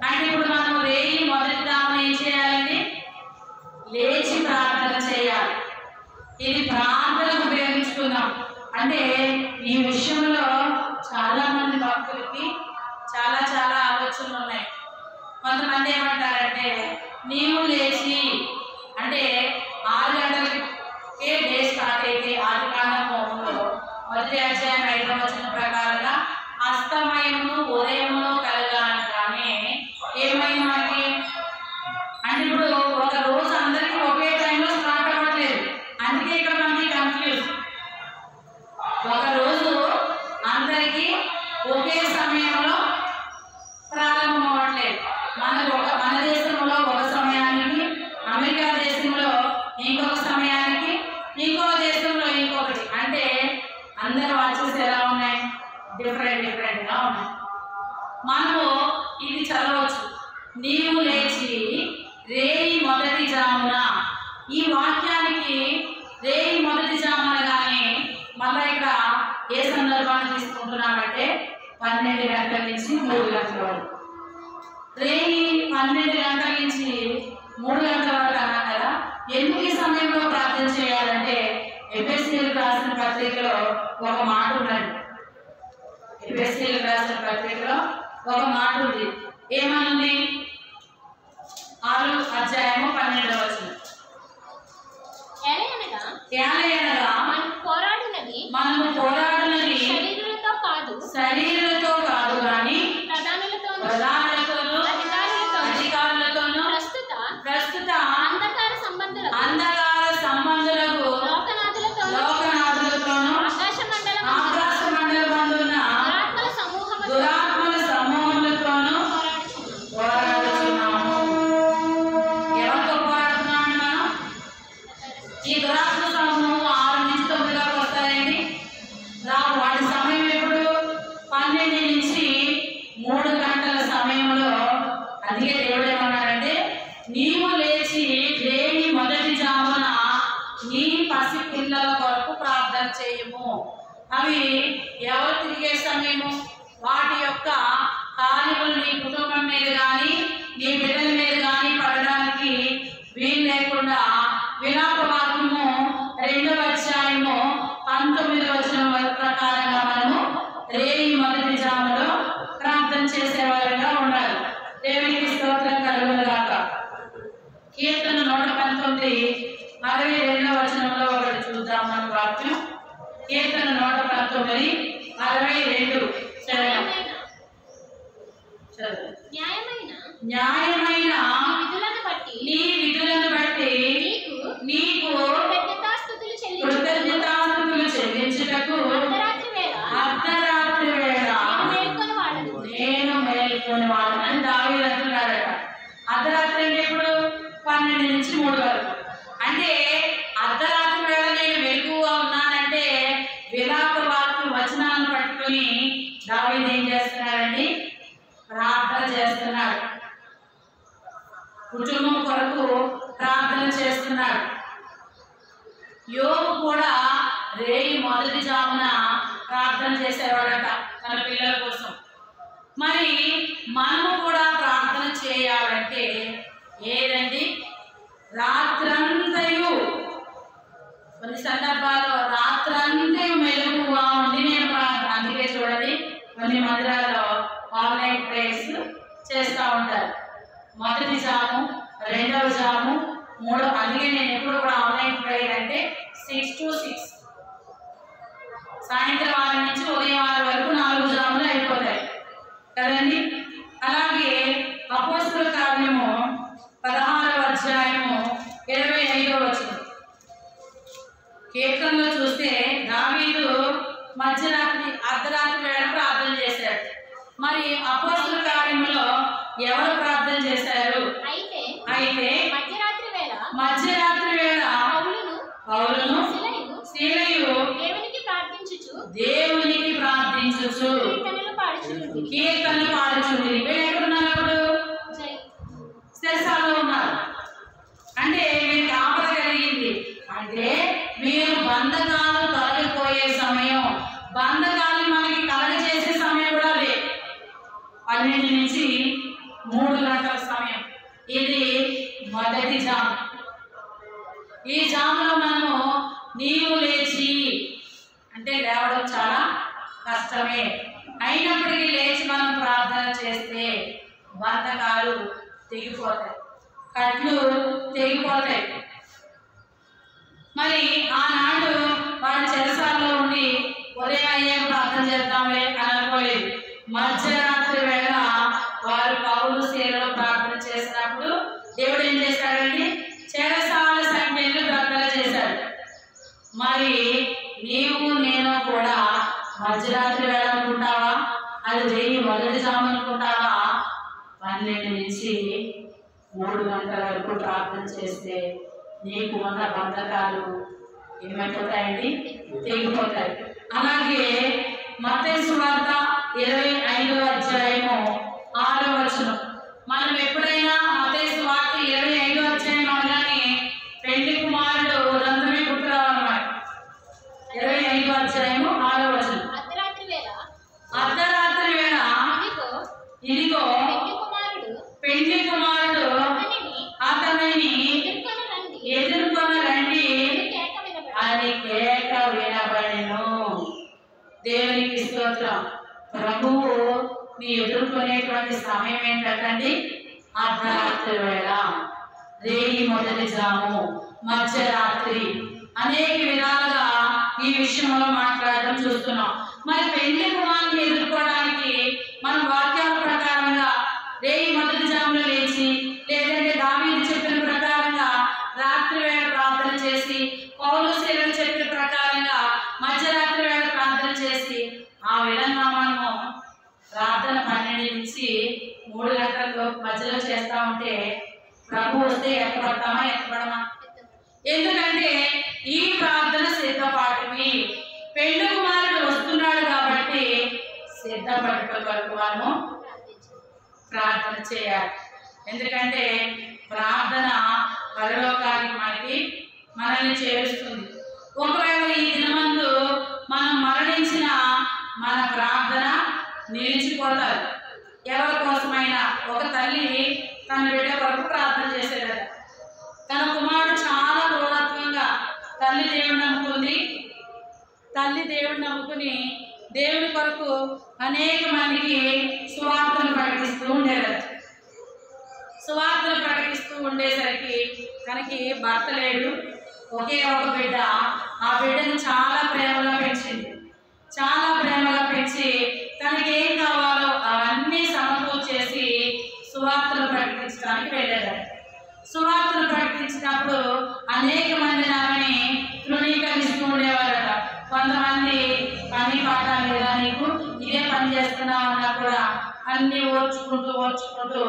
అంటే ఇప్పుడు మనం రేయి మొదటి జామున ఏం చేయాలండి? లేచి ప్రార్థన చేయాలి. ఇది ప్రార్థనకు ఉపయోగించుకుందాం. అంటే ఈ విషయంలో చాలా మంది భక్తులకి చాలా చాలా ఆలోచనలు ఉన్నాయి. కొంతమంది ఏమంటారంటే నీవు లేచి అంటే 6 గంటలకే డే స్టార్ట్ అయితే ఆదికాండములో 1:5 ప్రకారంగా అస్తమయమును ఉదయమును కలగానే ఏమైంది మనకి? అంటే ఇప్పుడు ఒక రోజు అందరికీ ఒకే టైంలో స్టార్ట్ అవ్వట్లేదు. అందుకే ఇక్కడ మనకి కన్ఫ్యూజ్. ఒక రోజు అందరికీ ఒకే సమయంలో ప్రారంభం అవ్వట్లేదు. మన దేశంలో ఒక సమయానికి, అమెరికా దేశంలో ఇంకొక సమయానికి, ఇంకో దేశంలో ఇంకొకటి. అంటే అందరి వాచెస్ ఎలా ఉన్నాయి? డిఫరెంట్గా ఉన్నాయి. మనము ఇది చదవచ్చు, నీవు లేచి రేయి మొదటి జామున. ఈ వాక్యానికి రేయి మొదటి జామున కానీ మళ్ళీ ఇక్కడ ఏ సందర్భాన్ని తీసుకుంటున్నామంటే 12 గంటల నుంచి 3 గంటల వరకు. రేయి 12 గంటల నుంచి 3 గంటల వరకు అన్నాం కదా. ఎందుకు ఈ సమయంలో ప్రార్థన చేయాలంటే ఎఫెసీయులకు రాసిన పత్రికలో ఒక మాట ఉన్నది. ఎఫెసీయులకు రాసిన పత్రికలో ఒక మాట ఉంది. ఏమనుంది? 6:12. మనము పోరాడునది శరీరులతో కాదు కానీ ప్రధానులతోనూ అధికారులతోనూ ప్రస్తుత అంధకార సంబంధులకు లోకనాథులతోనూ ఆకాశ మండలమందున్న దురాత్మల సమూహములతోనూ పోరాడుతున్నాము. ఎవరితో పోరాడుతున్నాము మనం? ఈ దురాత్మ సమూహం 6 నుంచి 9 దాకా వస్తాయండి. వాటి సమయం ఎప్పుడు? 12 నుంచి 3 గంటల సమయంలో. అందుకే దేవుడు ఏమన్నాడంటే, నీవు లేచి లేని మొదటి జామున నీ పసి పిల్లల కొరకు ప్రార్థన చేయము. అవి ఎవరు తిరిగే సమయము? వాటి యొక్క కార్యములు నీ కుటుంబం మీద కానీ నీ బిడ్డల మీద కానీ పడడానికి వీలు లేకుండా విలాప వాక్యము 2:19 ప్రకారంగా మనము రేయి మొదటి జాములో ప్రార్థన చేసేవారుగా ఉండాలి. దేవునికి స్తోత్రం కలుగునుగాక. కీర్తన 119:62 ఒకటి చూద్దాం మన వాక్యం. కీర్తన 119:62. న్యాయమైన నీ విధులను బట్టి నీకు కృతజ్ఞతాస్తుతులు చెల్లించుటకు అర్ధరాత్రి వేళ నేను మేల్కొని వాడని దావీదు అంటున్నాడట. అర్ధరాత్రి అంటే ఇప్పుడు 12 నుంచి 3 వరకు. అంటే అర్ధరాత్రి వేళ నేను మెలకువగా ఉన్నానంటే విలాప వాక్యం వచనాలను పట్టుకొని దావీదు ఏం చేస్తున్నాడండి? ప్రార్థన చేస్తున్నాడు. కుటుంబం కొరకు ప్రార్థన చేస్తున్నాడు. యోబు కూడా రేయి మొదటి జామున ప్రార్థన చేసేవాడట తన పిల్లల కోసం. మరి మనము కూడా ప్రార్థన చేయాలంటే ఏదండి? రాత్రంతయు, కొన్ని సందర్భాల్లో రాత్రంతయు మెలకువగా ఉండి నేను అందుకే చూడండి కొన్ని మందిరాల్లో ఆన్లైన్ ప్రేయర్స్ చేస్తూ ఉంటారు. మొదటి జాము, 2వ జాము, 3. అందుకే నేను ఎప్పుడు కూడా ఆన్లైన్ ప్రేయర్ అంటే 6 to 6 సాయంత్రం 6 నుంచి ఉదయం 6 వరకు 4 జాములు అయిపోతాయి కదండి. అలాగే అపోస్తలుల కార్యము 16:25 కీర్తనలో చూస్తే దావీదు అర్ధరాత్రి వేళ ప్రార్థన చేశాడు. మరి అపోస్తలుల కార్యములో ఎవరు ప్రార్థన చేశారు? అయితే మధ్యరాత్రి వేళ పౌలును శీలయు దేవునికి ప్రార్థించుచు కీర్తనలు పాడుచుండి. వీళ్ళు ఎక్కడున్నారు? శిరసాలలో ఉన్నారు. అంటే వీరికి ఆపద కలిగింది. అంటే మీరు బంధకాలు తొలగిపోయే సమయం, బంధకాలు మనకి కలగజేసే సమయం కూడా అదే. 12 నుంచి 3 గంటల సమయం. ఇది మొదటి జాము. ఈ జాములో మనము నీవు లేచి అంటే లేవడం చాలా కష్టమే. అయినప్పటికీ లేచి మనం ప్రార్థన చేస్తే బంధకాలు తెగిపోతాయి, కట్లు తెగిపోతాయి. మరి ఆనాడు వాళ్ళ చెరసాలలో ఉండి ఉదయం అయ్యే ప్రార్థన చేద్దాంలే అని అనుకోలేదు. మధ్యరాత్రి వేళ వారు పౌలు శీలలో ప్రార్థన చేసినప్పుడు దేవుడు ఏం చేశాడండి? చెరసాల సంఖ్యను దగ్గర చేశాడు. మరి నీవు నేను కూడా మధ్యరాత్రి వేళ అనుకుంటావా? అది రేయి మొదటి జాము అనుకుంటావా? 12 నుంచి 3 గంటల వరకు ప్రార్థన చేస్తే నీకు ఉన్న బంధకాలు ఏమైపోతాయండి? తెగిపోతాయి. అలాగే మత్తయి సువార్త 25:6 మనం ఎప్పుడైనా మత్తయి సువార్త 25 అనగానే పెళ్లి కుమారుడు రంధ్రమే గుర్తురావాలన్నమాట. 25:6 అర్ధరాత్రి వేళ ఇదిగో పెళ్లి కుమారుడు అతనిని ఎదుర్కొని రండి అని కేక వినబడెను. దేవునికి స్తోత్రం. ప్రభువు మీ ఎదుర్కొనేటువంటి సమయం ఏంటండి? అర్ధరాత్రి వేళ, రేయి మొదటి జాము, మధ్యరాత్రి, అనేక విధాలుగా ఈ విషయంలో మాట్లాడడం చూస్తున్నాం. మరి పెళ్లి కుమారుని ఎదుర్కోవడానికి మనం వాక్యాల ప్రకారంగా రేయి మొదటి జాములో లేచి, లేదంటే దావీదు చెప్పిన ప్రకారంగా రాత్రి వేళ ప్రార్థన చేసి, పౌలు శీలలు చెప్పిన ప్రకారంగా మధ్యరాత్రి వేళ ప్రార్థన చేసి, ఆ విధంగా మనము ప్రార్థన 12 నుంచి 3 గంటల మధ్యలో చేస్తా ఉంటే ప్రభు వస్తే ఎక్కబడతామా ఎక్కబడమా? ఎందుకంటే ఈ ప్రార్థన సిద్ధపాటువి. పెళ్లి కుమారుడు వస్తున్నాడు కాబట్టి సిద్ధపడటం వరకు మనము ప్రార్థన చేయాలి. ఎందుకంటే ప్రార్థన పరలోకానికి మనల్ని చేరుస్తుంది. ఒకవేళ ఈ దినమందు మనం మరణించిన మన ప్రార్థన నిలిచిపోతారు. ఎవరి కోసమైనా ఒక తల్లి తన బిడ్డ కొరకు ప్రార్థన చేసేదట. తన కుమారుడు చాలా క్రూరత్వంగా తల్లి దేవుడిని నమ్ముకుని దేవుని కొరకు అనేక మందికి సువార్తను ప్రకటిస్తూ ఉండేదట. సువార్తను ప్రకటిస్తూ ఉండేసరికి తనకి భర్త లేడు, ఒకే ఒక బిడ్డ. ఆ బిడ్డను చాలా ప్రేమగా పెంచింది. చాలా ప్రేమగా పెంచి తనకి ఏం కావాలో అవన్నీ సమకూర్చేసి సువార్తను ప్రకటించడానికి వెళ్ళేదట. సువార్తను ప్రకటించినప్పుడు అనేక మంది ఆమెని తృణీకరిస్తూ ఉండేవారట. కొంతమంది పని పాట లేదా, నీకు ఇదే పని చేస్తున్నావు అన్నా కూడా అన్ని ఓర్చుకుంటూ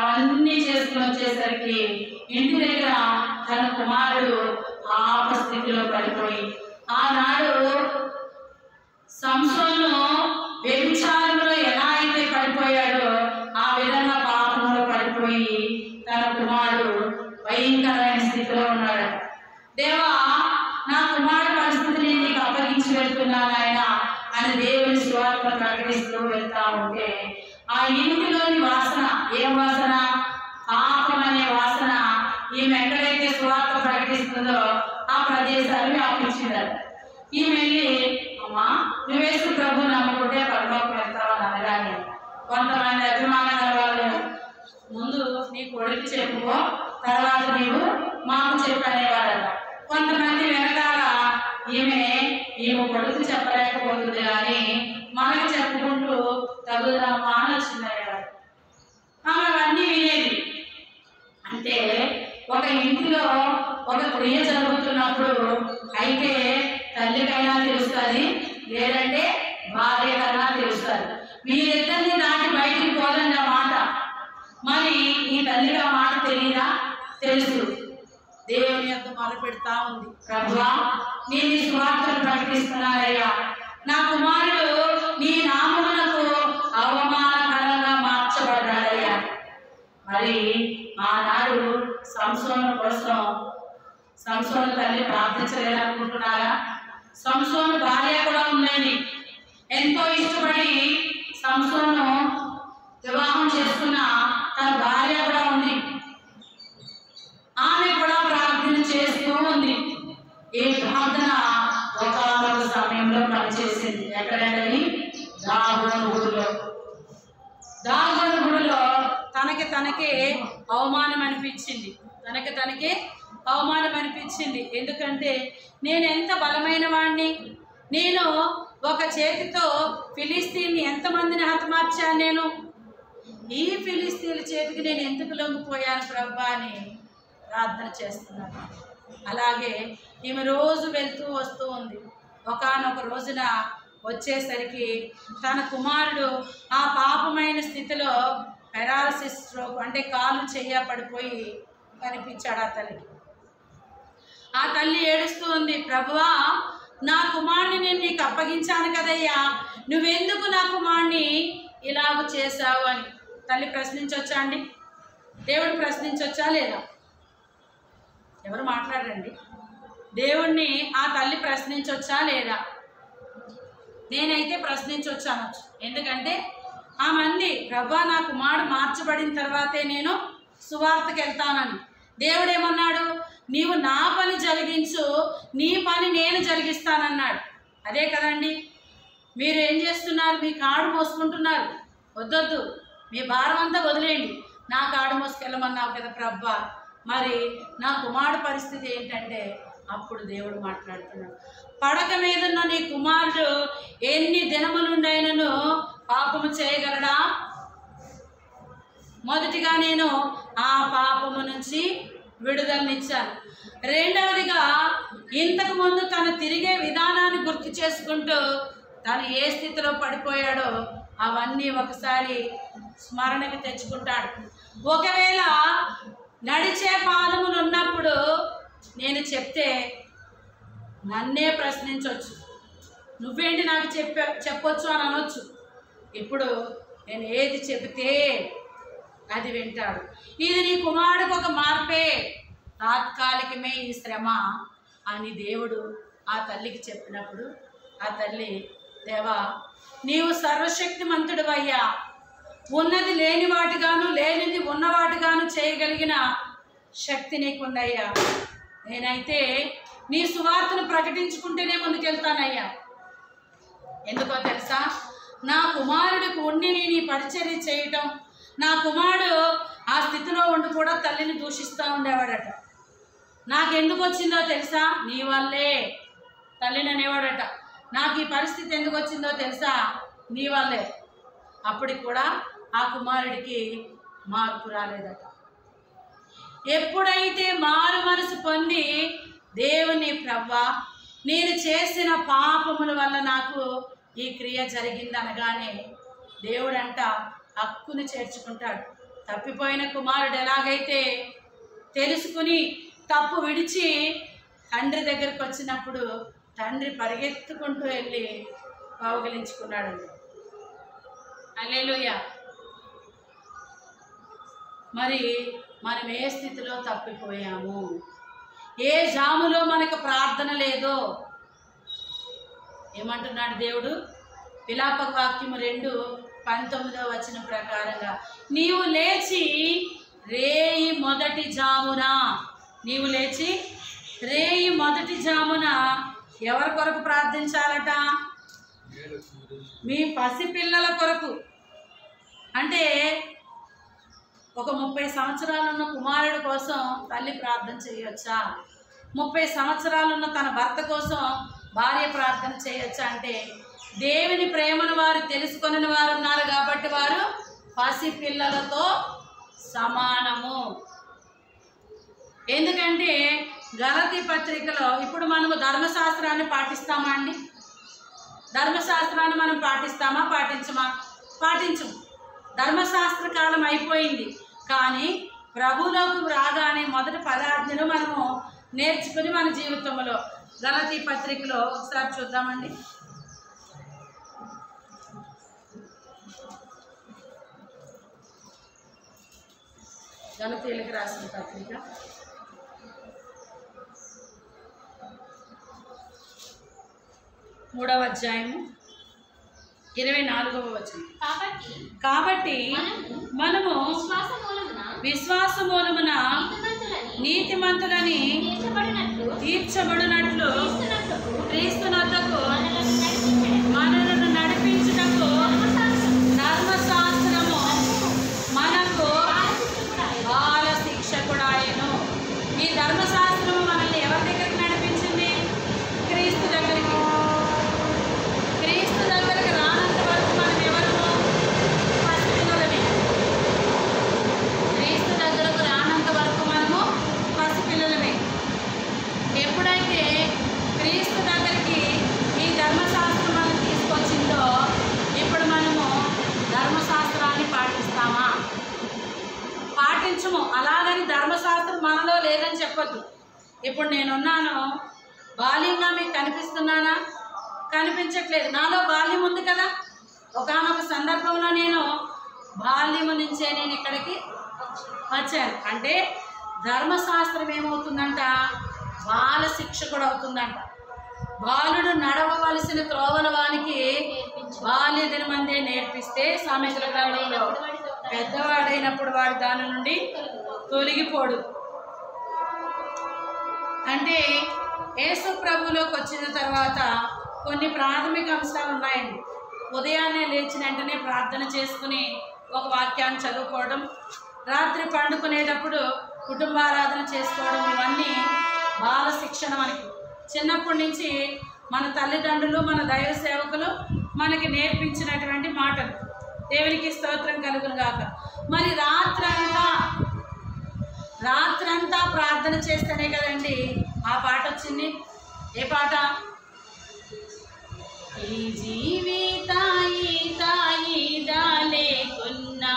అవన్నీ చేసుకుని వచ్చేసరికి ఇంటి దగ్గర తన కుమారుడు పాప స్థితిలో పడిపోయి, ఆనాడు సంసోను వ్యభిచారంలో ఎలా అయితే పడిపోయాడో ఆ విధంగా పాపంలో పడిపోయి తన కుమారుడు భయంకరమైన స్థితిలో ఉన్నాడు. దేవా, నా కుమారుడు పరిస్థితిని నీకు అప్పగించి వెళ్తున్నాను ఆయన అని దేవుని సువార్త ప్రకటిస్తూ వెళ్తా ఉంటే ఆ ఇంటిలోని వాసన, ఏం వాసన? పాపం అనే వాసన ఈమె ఎక్కడైతే సువార్త ప్రకటిస్తుందో ఆ ప్రదేశాన్ని వ్యాపించిందట. ఈమె వెళ్ళి, అమ్మా నువ్వేసు ప్రభు నమ్ముకుంటే పరలోకం వెళ్తావని అనగానే కొంతమంది అభిమాన వాళ్ళు, ముందు నీ కొడుకు చెప్పుకో, తర్వాత నీవు మాకు చెప్పనేవారట. కొంతమంది వెనకాల ఈమె కొడుకు చెప్పలేకపోతుంది కానీ మనకు చెప్పుకుంటూ తగుదమ్మా అని వచ్చిందయ్యారు. ఆమె అవన్నీ వినేది. అంటే ఒక ఇంటిలో ఒక క్రియ జరుగుతున్నప్పుడు అయితే తల్లికైనా తెలుస్తుంది, లేదంటే భార్యకైనా తెలుస్తుంది. మీరిద్దరిని దాటి బయటికి పోదండి ఆ మాట. మరి ఈ తల్లికి ఆ మాట తెలియదా? తెలుసు. దేవుని యొక్క మొదలుపెడతా ఉంది, ప్రభువా నేను ఈ సువార్తను ప్రకటిస్తున్నానయ్యా, నా కుమారుడు నీ నామమునకు అవమానకరంగా మార్చబడ్డాడయ్యా. మరి ఆనాడు సంసోను కోసం సంసోను తల్లి ప్రార్థించలేదనుకుంటున్నారా? సంసోను భార్య కూడా ఉందండి. ఎంతో ఇష్టపడి సంసోను వివాహం చేసుకున్న తన భార్య కూడా ఉంది. ఆమె కూడా ప్రార్థన చేస్తూ ఉంది. ఈ ప్రార్థన ఒకనొక సమయంలో పనిచేసింది. ఎక్కడండి? దాగోను గుడిలో తనకే అవమానం అనిపించింది. ఎందుకంటే నేను ఎంత బలమైన వాడిని, నేను ఒక చేతితో ఫిలిస్తీన్ని ఎంతమందిని హతమార్చాను, నేను ఈ ఫిలిస్తీన్ల చేతికి నేను ఎందుకు లొంగిపోయాను ప్రభా అని ప్రార్థన చేస్తున్నాను. అలాగే ఈమె రోజు వెళ్తూ వస్తూ ఉంది. ఒకానొక రోజున వచ్చేసరికి తన కుమారుడు ఆ పాపమైన స్థితిలో పెరాలసిస్ స్ట్రోక్, అంటే కాలు చెయ్య పడిపోయి కనిపించాడు ఆ తల్లికి. ఆ తల్లి ఏడుస్తూ ఉంది, ప్రభువా నా కుమారుని నేను నీకు అప్పగించాను కదయ్యా, నువ్వెందుకు నా కుమారుని ఇలాగ చేశావు అని తల్లి ప్రశ్నించొచ్చా అండి? దేవుడు ప్రశ్నించొచ్చా లేదా? ఎవరు మాట్లాడండి? దేవుణ్ణి ఆ తల్లి ప్రశ్నించొచ్చా లేదా? నేనైతే ప్రశ్నించొచ్చాను. ఎందుకంటే ఆ మంది ప్రభా నా కుమారుడు మార్చబడిన తర్వాతే నేను సువార్తకి వెళ్తానని. దేవుడు ఏమన్నాడు? నీవు నా పని జరిగించు, నీ పని నేను జరిగిస్తానన్నాడు. అదే కదండి. మీరు ఏం చేస్తున్నారు? మీ కాడు మోసుకుంటున్నారు. వద్దొద్దు, మీ భారం అంతా వదిలేయండి. నా కాడు మోసుకెళ్ళమన్నావు కదా ప్రభా, మరి నా కుమారుడు పరిస్థితి ఏంటంటే అప్పుడు దేవుడు మాట్లాడుతున్నాడు, పడక మీదున్న నీ కుమారుడు ఎన్ని దినములుండైనను పాపము చేయగలడా? మొదటిగా నేను ఆ పాపము నుంచి విడుదలనిచ్చాను. రెండవదిగా ఇంతకు ముందు తను తిరిగే విధానాన్ని గుర్తు చేసుకుంటూ తను ఏ స్థితిలో పడిపోయాడో అవన్నీ ఒకసారి స్మరణకి తెచ్చుకుంటాడు. ఒకవేళ నడిచే పాదములు ఉన్నప్పుడు నేను నన్నే ప్రశ్నించవచ్చు, నువ్వేంటి నాకు చెప్పొచ్చు అని అనొచ్చు. ఇప్పుడు నేను ఏది చెబితే అది వింటాడు. ఇది నీ కుమారుడికి ఒక మార్పే, తాత్కాలికమే ఈ శ్రమ అని దేవుడు ఆ తల్లికి చెప్పినప్పుడు ఆ తల్లి, దేవా నీవు సర్వశక్తిమంతుడివయ్యా, ఉన్నది లేని వాటిగాను లేనిది ఉన్నవాటిగాను చేయగలిగిన శక్తి నీకుందయ్యా. నేనైతే నీ సువార్తను ప్రకటించుకుంటేనే ముందుకెళ్తానయ్యా. ఎందుకో తెలుసా, నా కుమారుడికి ఉండి నీ పరిచర్య చేయటం, నా కుమారుడు ఆ స్థితిలో ఉండి కూడా తల్లిని దూషిస్తూ ఉండేవాడట. నాకెందుకు వచ్చిందో తెలుసా, నీ వల్లే. తల్లిని అనేవాడట, నాకు ఈ పరిస్థితి ఎందుకు వచ్చిందో తెలుసా, నీ వల్లే. అప్పటికి కూడా ఆ కుమారుడికి మార్పు రాలేదట. ఎప్పుడైతే మారు మనసు పొంది దేవుని, ప్రవ్వా నేను చేసిన పాపముల వల్ల నాకు ఈ క్రియ జరిగిందనగానే దేవుడంట హక్కుని చేర్చుకుంటాడు. తప్పిపోయిన కుమారుడు ఎలాగైతే తెలుసుకుని తప్పు విడిచి తండ్రి దగ్గరికి వచ్చినప్పుడు తండ్రి పరిగెత్తుకుంటూ వెళ్ళి కౌగిలించుకున్నాడండి. హల్లెలూయా. మరి మనం ఏ స్థితిలో తప్పిపోయాము, ఏ జాములో మనకు ప్రార్థన లేదో ఏమంటున్నాడు దేవుడు? విలాప వాక్యము 2:19 ప్రకారంగా, నీవు లేచి రేయి మొదటి జామున, నీవు లేచి రేయి మొదటి జామున ఎవరి కొరకు ప్రార్థించాలట? మీ పసిపిల్లల కొరకు. అంటే ఒక 30 సంవత్సరాలున్న కుమారుడి కోసం తల్లి ప్రార్థన చేయొచ్చా? 30 సంవత్సరాలున్న తన భర్త కోసం భార్య ప్రార్థన చేయొచ్చా? అంటే దేవుని ప్రేమను వారు తెలుసుకొని వారు ఉన్నారు కాబట్టి వారు పసిపిల్లలతో సమానము. ఎందుకంటే గలతీ పత్రికలో ఇప్పుడు మనము ధర్మశాస్త్రాన్ని పాటిస్తామా అండి? ధర్మశాస్త్రాన్ని మనం పాటిస్తామా? పాటించము. ధర్మశాస్త్ర కాలం అయిపోయింది. కానీ ప్రభువులోకి రాగానే మొదటి 10 ఆజ్ఞలు మనము నేర్చుకుని మన జీవితంలో గలతీ పత్రికలో ఒకసారి చూద్దామండి. గలతీయులకు రాసిన పత్రిక 3వ అధ్యాయము 24వ వచనం. కాబట్టి మనము విశ్వాస మూలమున నీతిమంతులని తీర్చబడినట్లు క్రీస్తునొద్దకు మనలను నడిపించుటకు ధర్మశాస్త్రము మనకు బాల శిక్షకుడాయను. ఈ ధర్మశాస్త్రము మనల్ని ఎవరి దగ్గరికి నడిపించింది? క్రీస్తు దగ్గరికి. క్రీస్తు దగ్గరికి రానంత వరకు మనం ఎవరము? పసిపిల్లలమే. క్రీస్తు దగ్గరకు రానంత వరకు మనము పసిపిల్లలమే. ఎప్పుడైతే క్రీస్తు దగ్గరికి ఈ ధర్మశాస్త్రం మనం తీసుకొచ్చిందో ఇప్పుడు మనము ధర్మశాస్త్రాన్ని పాటిస్తామా? పాటించము. అలాగని ధర్మశాస్త్రం మనలో లేదని చెప్పొద్దు. ఇప్పుడు నేనున్నాను, బాల్యంగా మీకు కనిపిస్తున్నానా? కనిపించట్లేదు. నాలో బాల్యం ఉంది కదా. ఒకానొక సందర్భంలో నేను బాల్యము నుంచే నేను ఇక్కడికి వచ్చాను. అంటే ధర్మశాస్త్రం ఏమవుతుందంట? బాల శిక్షకుడు అవుతుందంట. బాలుడు నడవవలసిన త్రోవల వానికి బాల్య దినమందే నేర్పిస్తే సామెతల గ్రంథంలో పెద్దవాడైనప్పుడు వాడు దాని నుండి తొలగిపోడు. అంటే యేసు ప్రభువులోకి వచ్చిన తర్వాత కొన్ని ప్రాథమిక అంశాలు ఉన్నాయండి. ఉదయాన్నే లేచిన వెంటనే ప్రార్థన చేసుకుని ఒక వాక్యాన్ని చదువుకోవడం, రాత్రి పండుకునేటప్పుడు కుటుంబారాధన చేసుకోవడం, ఇవన్నీ బాల శిక్షణ. మనకి చిన్నప్పటి నుంచి మన తల్లిదండ్రులు, మన దైవ సేవకులు మనకి నేర్పించినటువంటి మాటలు. దేవునికి స్తోత్రం కలుగును గాక. మరి రాత్రంతా ప్రార్థన చేస్తేనే కదండి ఆ పాట వచ్చింది. ఏ పాట? ఈ జీవిత లేకున్నా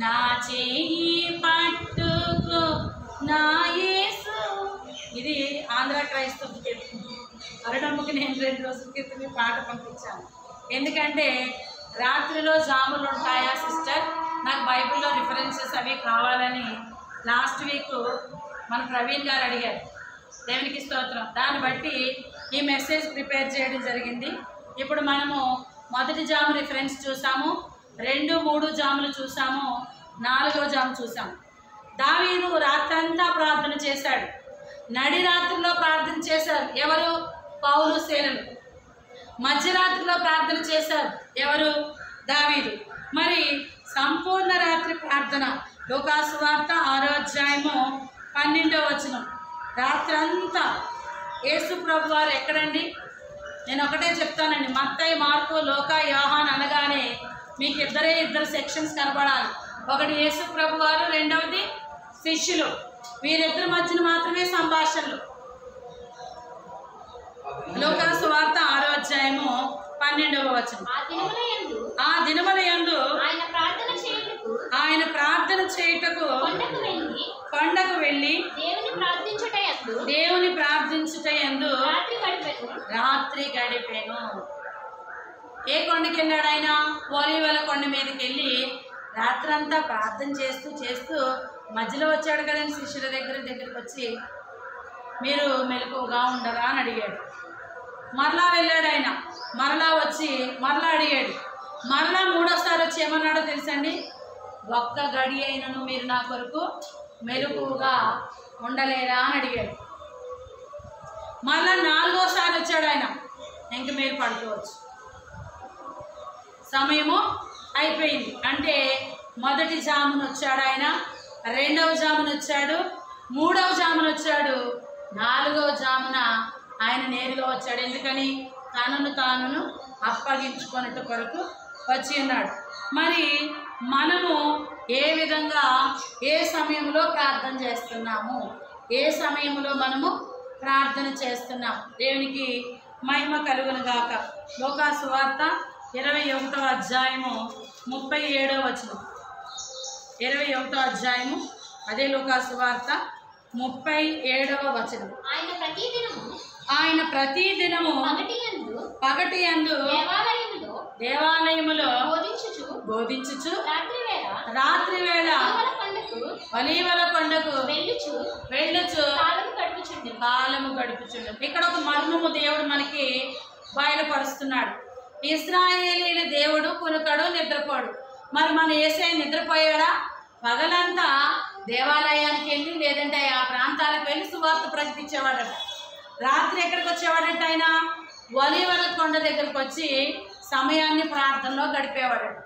నా చేయి పట్టుకో నా యేసు. ఇది ఆంధ్ర క్రైస్తవ కీర్తన. అరడమ్మకి నేను 2 రోజుల క్రితం ఈ పాట పంపించాను. ఎందుకంటే రాత్రిలో జాములు ఉంటాయా సిస్టర్, నాకు బైబిల్లో రిఫరెన్సెస్ అవి కావాలని లాస్ట్ వీక్ మన ప్రవీణ్ గారు అడిగారు. దేవునికి స్తోత్రం. దాన్ని బట్టి ఈ మెసేజ్ ప్రిపేర్ చేయడం జరిగింది. ఇప్పుడు మనము మొదటి జాము రిఫరెన్స్ చూసాము, 2, 3 జాములు చూసాము, 4వ జాము చూసాము. దావీదు రాత్రంతా ప్రార్థన చేశాడు. నడి రాత్రిలో ప్రార్థన చేశారు ఎవరు? పౌలు సేనలు. మధ్యరాత్రిలో ప్రార్థన చేశారు ఎవరు? దావీదు. మరి సంపూర్ణ రాత్రి ప్రార్థన లూకాసు వార్త 6వ అధ్యాయము 12వ వచనం. రాత్రంతా యేసు ప్రభు వారు ఎక్కడండి? నేను ఒకటే చెప్తానండి, మత్తయి, మార్కు, లోకా, యోహాన్ అనగానే మీకు ఇద్దరు సెక్షన్స్ కనబడాలి. ఒకటి యేసు ప్రభు వారు, రెండవది శిష్యులు. వీరిద్దరి మధ్యన మాత్రమే సంభాషణలు. లూకాసు వార్త 6వ అధ్యాయము 12వ వచనం. ఆ దినములయందు ఆయన ప్రార్థన చేయుటకు కొండకు వెళ్ళి దేవుని ప్రార్థించుటయందు రాత్రి గడిపెను. ఏ కొండకి వెళ్ళాడు ఆయన? ఒలీవల కొండ మీదకి వెళ్ళి రాత్రంతా ప్రార్థన చేస్తూ మధ్యలో వచ్చాడు కదండి శిష్యుల దగ్గరికి వచ్చి, మీరు మెలకువగా ఉండరా అని అడిగాడు. మరలా వెళ్ళాడు ఆయన, మరలా వచ్చి మరలా అడిగాడు. మరలా 3వసారి వచ్చి ఏమన్నాడో తెలుసండి? ఒక్క గడి అయినను మీరు నా కొరకు మెలకువగా ఉండలేరా అని అడిగాడు. మరలా 4వసారి వచ్చాడు ఆయన, ఇంక మీరు పడుకోవచ్చు, సమయము అయిపోయింది. అంటే మొదటి జామున వచ్చాడు ఆయన, 2వ జామున వచ్చాడు, 3వ జామున వచ్చాడు, 4వ జామున ఆయన నేరుగా వచ్చాడు. ఎందుకని? తనను అప్పగించుకున్నట్టు కొరకు వచ్చి ఉన్నాడు. మరి మనము ఏ విధంగా ఏ సమయంలో ప్రార్థన చేస్తున్నాము? ఏ సమయంలో మనము ప్రార్థన చేస్తున్నాం? దేవునికి మహిమ కలుగును గాక. లూకాసు వార్త 21వ అధ్యాయము 37వ వచనం. 21వ అధ్యాయము అదే లూకాసు వార్త 37వ వచనం. ఆయన ప్రతిదినము పగటియందు దేవాలయములో బోధించుచు రాత్రివేళ ఒలీవల కొండకు వెళ్ళుచు కాలము గడుపుచుండు. ఇక్కడ ఒక మర్మము దేవుడు మనకి బయలుపరుస్తున్నాడు. ఇశ్రాయేలీల దేవుడు కునుకడు, నిద్రపోడు. మరి మన యేసయ్య నిద్రపోయాడా? పగలంతా దేవాలయానికి వెళ్ళి లేదంటే ఆ ప్రాంతాలకు వెళ్ళి సువార్త ప్రకటించేవాడట. రాత్రి ఎక్కడికి వచ్చేవాడట? ఆయన ఒలీవల కొండ దగ్గరకు వచ్చి సమయాన్ని ప్రార్థనలో గడిపేవాడట.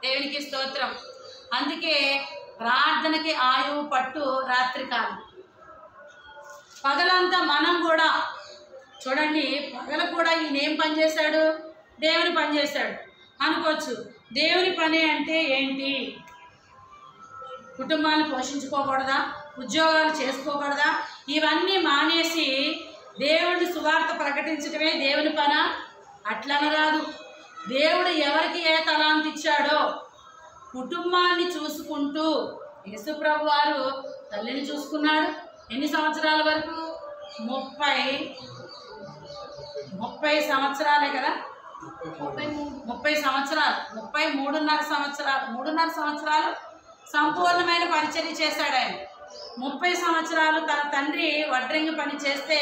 దేవునికి స్తోత్రం. అందుకే ప్రార్థనకి ఆయువు పట్టు రాత్రి కాలం. పగలంతా మనం కూడా చూడండి, పగల కూడా ఈయన ఏం పని చేశాడు? దేవుని పని చేశాడు అనుకోవచ్చు. దేవుని పని అంటే ఏంటి? కుటుంబాన్ని పోషించుకోకూడదా? ఉద్యోగాలు చేసుకోకూడదా? ఇవన్నీ మానేసి దేవుడిని సువార్త ప్రకటించడమే దేవుని పనా? అట్లనరాదు. దేవుడు ఎవరికి ఏ తలాంతి ఇచ్చాడో కుటుంబాన్ని చూసుకుంటూ యేసుప్రభు వారు తల్లిని చూసుకున్నాడు. ఎన్ని సంవత్సరాల వరకు? 30 సంవత్సరాలే కదా, 30 సంవత్సరాలు, 3.5 సంవత్సరాలు సంపూర్ణమైన పరిచర్య చేశాడు ఆయన. 30 సంవత్సరాలు తన తండ్రి వడ్రంగి పని చేస్తే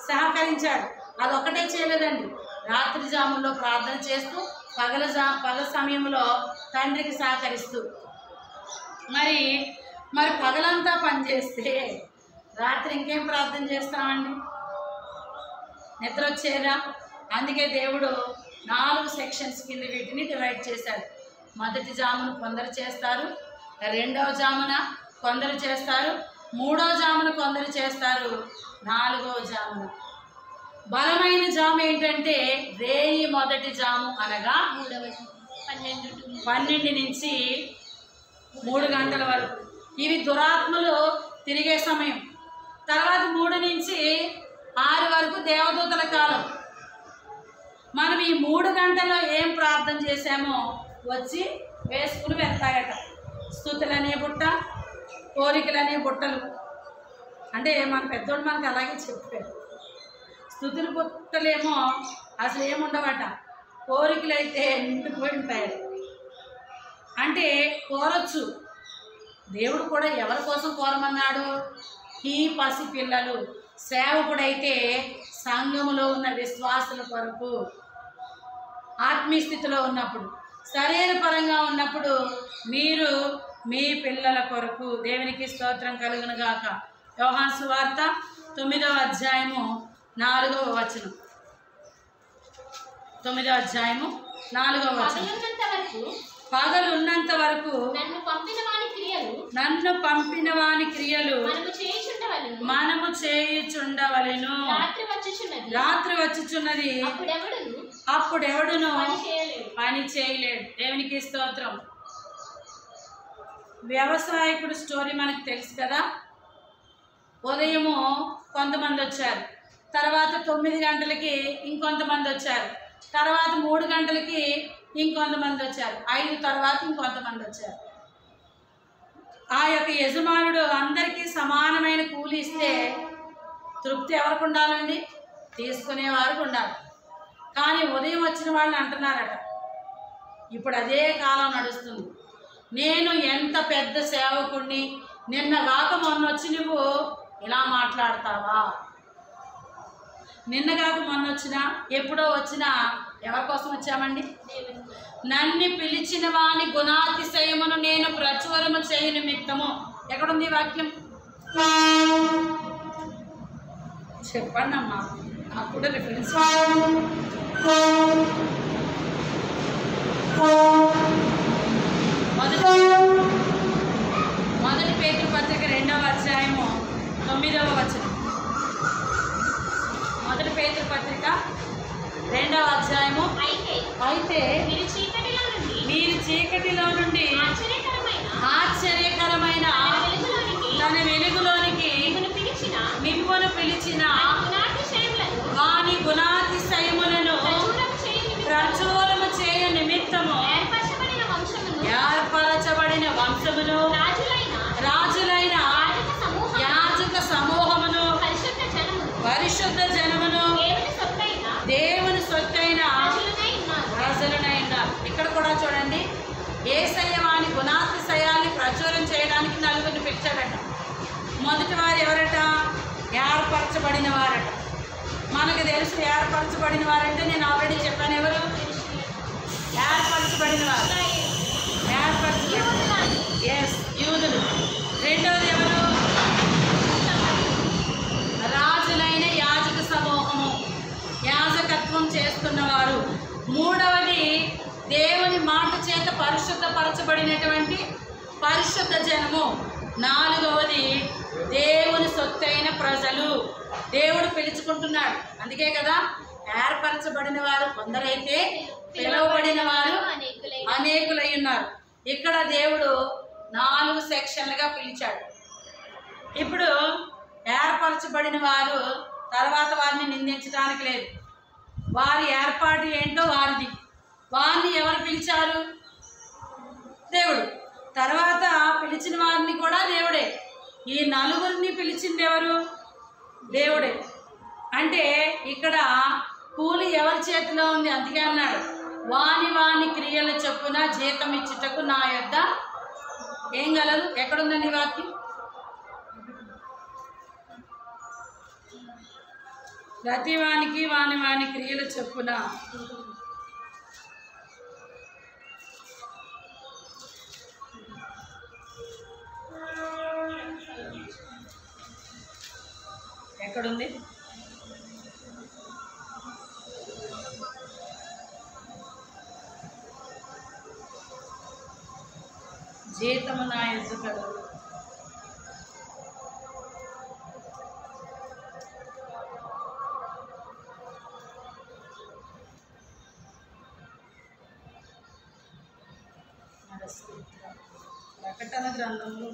సహకరించాడు. అదొక్కటే చేయలేదండి, రాత్రి జాముల్లో ప్రార్థన చేస్తూ పగల సమయంలో తండ్రికి సహకరిస్తూ. మరి పగలంతా పనిచేస్తే రాత్రి ఇంకేం ప్రార్థన చేస్తామండి? నిద్ర వచ్చేదా? అందుకే దేవుడు 4 సెక్షన్స్ కింద వీటిని డివైడ్ చేశాడు. మొదటి జామును కొందరు చేస్తారు, రెండవ జామున కొందరు చేస్తారు, మూడవ జామున కొందరు చేస్తారు, నాలుగవ జామున. బలమైన జాము ఏంటంటే రేయి మొదటి జాము అనగా 12 నుంచి 3 గంటల వరకు. ఇవి దురాత్మలు తిరిగే సమయం. తర్వాత 3 నుంచి 6 వరకు దేవదూతల కాలం. మనం ఈ 3 గంటల్లో ఏం ప్రార్థన చేశామో వచ్చి వేసుకుని వెళ్తాయట. స్తుతులనే బుట్ట, కోరికలనే బుట్టలు. అంటే మన పెద్దోడు మనకు అలాగే చెప్పారు. స్తుతుల బుట్టలేమో అసలు ఏముండవట, కోరికలు అయితే నిండిపోయి ఉంటాయి. అంటే కోరొచ్చు. దేవుడు కూడా ఎవరి కోసం కోరమన్నాడు? ఈ పసి పిల్లలు, సేవకుడైతే సంఘములో ఉన్న విశ్వాసుల కొరకు, ఆత్మీయ స్థితిలో ఉన్నప్పుడు, శరీర పరంగా ఉన్నప్పుడు మీరు మీ పిల్లల కొరకు. దేవునికి స్తోత్రం కలుగును గాక. యోహాను సువార్త 9వ అధ్యాయము 4వ వచనం. 9వ అధ్యాయము 4వ వచనం. పగలున్నంత వరకు నన్ను పంపిన వాని క్రియలు మనము చేయుచుండవలెను. రాత్రి వచ్చుచున్నది, అప్పుడెవడును పని చేయలేడు. దేవునికి స్తోత్రం. వ్యవసాయకుడు స్టోరీ మనకు తెలుసు కదా. ఉదయము కొంతమంది వచ్చారు, తర్వాత 9 గంటలకి ఇంకొంతమంది వచ్చారు, తర్వాత 3 గంటలకి ఇంకొంతమంది వచ్చారు, 5 తర్వాత ఇంకొంతమంది వచ్చారు. ఆ యొక్క యజమానుడు అందరికీ సమానమైన కూలి ఇస్తే తృప్తి ఎవరికి ఉండాలండి? తీసుకునే వారికి ఉండాలి. కానీ ఉదయం వచ్చిన వాళ్ళు అంటున్నారట, ఇప్పుడు అదే కాలం నడుస్తుంది. నేను ఎంత పెద్ద సేవకుడిని, నిన్న కాక మొన్న వచ్చి నువ్వు ఇలా మాట్లాడతావా? నిన్న కాక మొన్న వచ్చినా, ఎప్పుడో వచ్చినా ఎవరి కోసం వచ్చామండి? నన్ను పిలిచిన వాని గుణాతిశయమును నేను ప్రచురము చేయు నిమిత్తము. ఎక్కడుంది వాక్యం? చెప్పండి అమ్మా, నాకు కూడా రిఫరెన్స్. మొదటి పేతురు పత్రిక 2వ అధ్యాయము 9వ వచనం. మొదటి పేతురు పత్రిక 2వ అధ్యాయము. అయితే మీరు చీకటిలో నుండి ఆశ్చర్యకరమైన తన వెలుగులోనికి మిమ్మును పిలిచిన వాని గుణాతిశయములను ప్రచురము చేయు నిమిత్తము ఏర్పరచబడిన వంశమును, రాజులైన యాజక సమూహమును, పరిశుద్ధ జనమును, దేవుని సొత్తైన ప్రజలనైన. ఇక్కడ కూడా చూడండి, యేసయ్య వాని గుణాతిశయాన్ని ప్రచురం చేయడానికి 4 పిలిచాడట. మొదటి వారు ఎవరట? ఏర్పరచబడిన వారట. మనకు తెలుసు ఏర్పరచబడిన వారంటే, నేను ఆల్రెడీ చెప్పాను. ఎవరు ఏర్పరచబడిన వారు? యూదులు. రెండవది ఎవరు? రాజులైన యాజక సమూహము, యాజకత్వం చేస్తున్నవారు. మూడవది దేవుని మాట చేత పరిశుద్ధపరచబడినటువంటి పరిశుద్ధ జనము. నాలుగవది దేవుని సొత్తైన ప్రజలు. దేవుడు పిలుచుకుంటున్నాడు. అందుకే కదా ఏర్పరచబడిన వారు కొందరైతే, పిలువబడిన వారు అనేకులై ఉన్నారు. ఇక్కడ దేవుడు 4 సెక్షన్లుగా పిలిచాడు. ఇప్పుడు ఏర్పరచబడిన వారు, తర్వాత వారిని నిందించడానికి లేదు. వారి ఏర్పాటు ఏంటో వారిది. వారిని ఎవరు పిలిచారు? దేవుడు. తర్వాత పిలిచిన వారిని కూడా దేవుడే. ఈ 4 పిలిచింది ఎవరు? దేవుడే. అంటే ఇక్కడ కూలి ఎవరి చేతిలో ఉంది? అందుకే అన్నాడు, వాని క్రియల చొప్పున జీతం ఇచ్చుటకు నా యొద్ద ఏం గలదు? ఎక్కడుందండి వాక్యం? ప్రతి వానికి వాని క్రియల చొప్పున. ఎక్కడుంది? జీతము నా యొద్ద కలదు. ప్రకటన గ్రంథంలో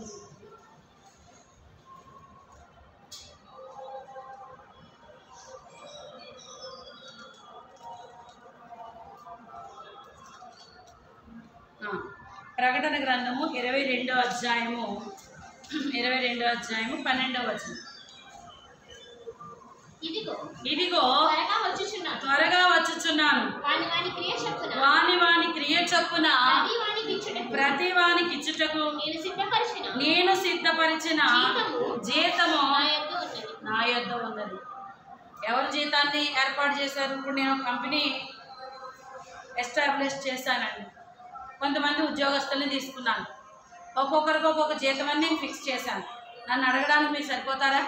ప్రకటన గ్రంథము 22వ అధ్యాయము 12వ వచనం. ఇదిగో త్వరగా వచ్చుచున్నాను, వాని వాని క్రియ చొప్పున ప్రతి వానికి ఇచ్చుటకు నేను సిద్ధపరిచిన జీతము నా యొద్ద ఉన్నది. ఎవరు జీతాన్ని ఏర్పాటు చేశారు? ఇప్పుడు నేను కంపెనీ ఎస్టాబ్లిష్ చేశానండి. కొంతమంది ఉద్యోగస్తుల్ని తీసుకున్నాను. ఒక్కొక్కరికి ఒక్కొక్క జీతం అని నేను ఫిక్స్ చేశాను. నన్ను అడగడానికి మీరు సరిపోతారా?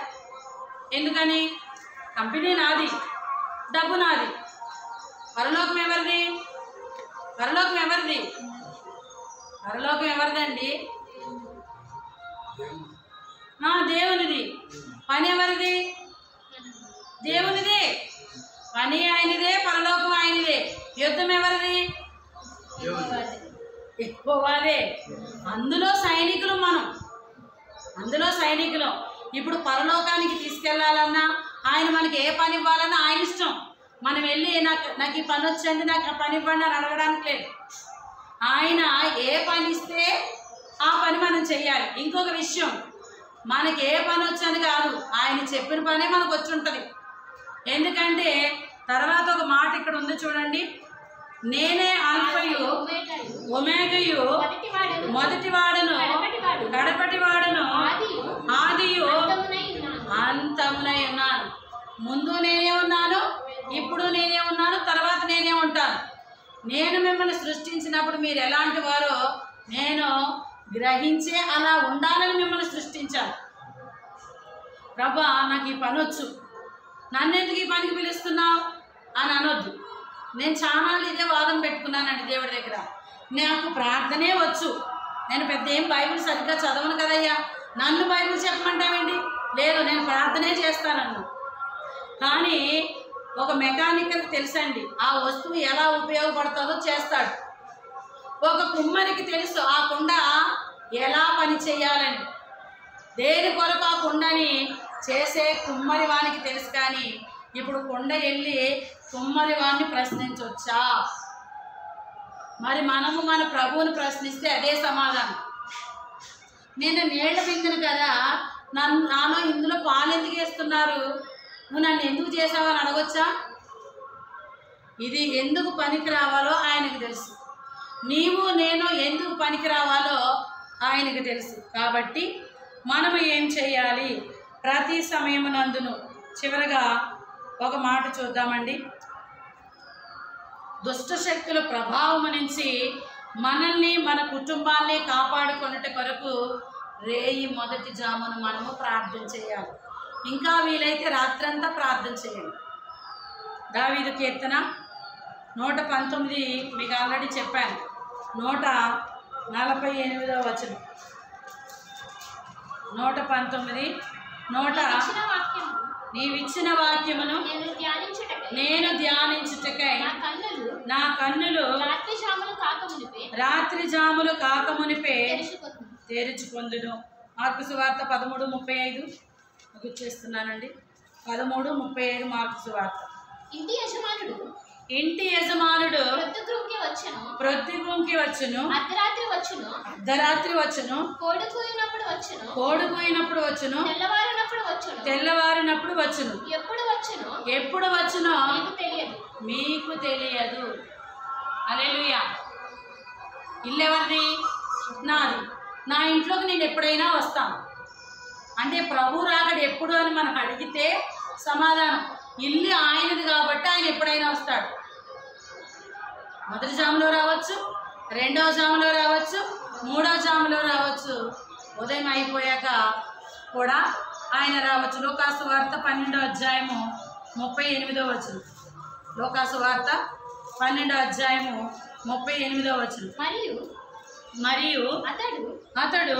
ఎందుకని? కంపెనీ నాది, డబ్బు నాది. పరలోకం ఎవరిది? పరలోకం ఎవరిది? పరలోకం ఎవరిదండి? దేవునిది. పని ఎవరిది? దేవునిదే. పని ఆయనదే, పరలోకం ఆయనదే. యుద్ధం ఎవరిది? ఎక్కువదే. అందులో సైనికులు మనం, అందులో సైనికులు. ఇప్పుడు పరలోకానికి తీసుకెళ్లాలన్నా ఆయన మనకి ఏ పని ఇవ్వాలన్నా ఆయన ఇష్టం. మనం వెళ్ళి నాకు ఈ పని వచ్చింది, నాకు ఆ పని ఇవ్వండి అని అడగడానికి లేదు. ఆయన ఏ పని ఇస్తే ఆ పని మనం చెయ్యాలి. ఇంకొక విషయం, మనకి ఏ పని వచ్చని కాదు, ఆయన చెప్పిన పనే మనకు వచ్చి ఉంటుంది. ఎందుకంటే తర్వాత ఒక మాట ఇక్కడ ఉంది చూడండి, నేనే ఆల్ఫయు ఒమేగయు, మొదటి వాడును కడపటి వాడును, ఆదియు అంతమునై ఉన్నాను. ముందు నేనే ఉన్నాను, ఇప్పుడు నేనే ఉన్నాను, తర్వాత నేనే ఉంటాను. నేను మిమ్మల్ని సృష్టించినప్పుడు మీరు ఎలాంటి వారో నేను గ్రహించే అలా ఉండాలని మిమ్మల్ని సృష్టించాను. ప్రభా నాకు ఈ పని వచ్చు, నన్నెందుకు ఈ పనికి పిలుస్తున్నావు అని అనొద్దు. నేను చాలా ఇదే వాదం పెట్టుకున్నానండి దేవుడి దగ్గర. నాకు ప్రార్థనే వచ్చు, నేను పెద్ద ఏం బైబిల్ సరిగ్గా చదవను కదయ్యా, నన్ను బైబిల్ చెప్పమంటావేంటి? లేదు, నేను ప్రార్థనే చేస్తానన్ను. కానీ ఒక మెకానికల్ తెలుసండి, ఆ వస్తువు ఎలా ఉపయోగపడుతుందో చేస్తాడు. ఒక కుమ్మరికి తెలుసు ఆ కుండ ఎలా పని చేయాలని, దేని కొరకు ఆ కుండని చేసే కుమ్మరి వానికి తెలుసు. కానీ ఇప్పుడు కుండ వెళ్ళి కుమ్మరి వాడిని ప్రశ్నించవచ్చా? మరి మనము మన ప్రభువుని ప్రశ్నిస్తే అదే సమాధానం. నేను నీళ్ల బిందును కదా, నాలో ఇందులో పాలు ఎందుకు వేస్తున్నారు, నువ్వు నన్ను ఎందుకు చేసావని అడగొచ్చా? ఇది ఎందుకు పనికి రావాలో ఆయనకు తెలుసు, నీవు నేను ఎందుకు పనికి రావాలో ఆయనకు తెలుసు. కాబట్టి మనము ఏం చేయాలి? ప్రతి సమయమునందును. చివరగా ఒక మాట చూద్దామండి. దుష్ట శక్తుల ప్రభావము నుంచి మనల్ని మన కుటుంబాన్ని కాపాడుకున్నట్టు కొరకు రేయి మొదటి జామున మనము ప్రార్థన చేయాలి. ఇంకా వీలైతే రాత్రంతా ప్రార్థన చేయండి. దావీదు కీర్తన 119 మీకు ఆల్రెడీ చెప్పాను, 148వ వచనం. 119 నీవిచ్చిన వాక్యమును నేను ధ్యానించుటకై నా కన్నులు రాత్రి జాములు కాకమునిపే తెరుచుకొందును. మార్కు సువార్త 13:35 గుర్చేస్తున్నానండి. 13:35 మార్కు సువార్త. ఇంటి యజమానుడు ప్రొద్దుగుంకి వచ్చును, అర్ధరాత్రి వచ్చును, కోడి కూయినప్పుడు వచ్చును, తెల్లవారినప్పుడు వచ్చును. ఎప్పుడు వచ్చునో మీకు తెలియదు. హల్లెలూయా. ఇల్లు ఎవరిది? నాది. నా ఇంట్లోకి నేను ఎప్పుడైనా వస్తాను. అంటే ప్రభు రాకడ ఎప్పుడు అని మనం అడిగితే సమాధానం, ఇల్లు ఆయనది కాబట్టి ఆయన ఎప్పుడైనా వస్తాడు. మొదటి జాములో రావచ్చు, రెండవ జాములో రావచ్చు, మూడవ జాములో రావచ్చు, ఉదయం అయిపోయాక కూడా ఆయన రావచ్చు. లోకాసు వార్త 12వ అధ్యాయము 38వ వచనం. లోకాసు వార్త 12వ అధ్యాయము 38వ వచనం. మరియు అతడు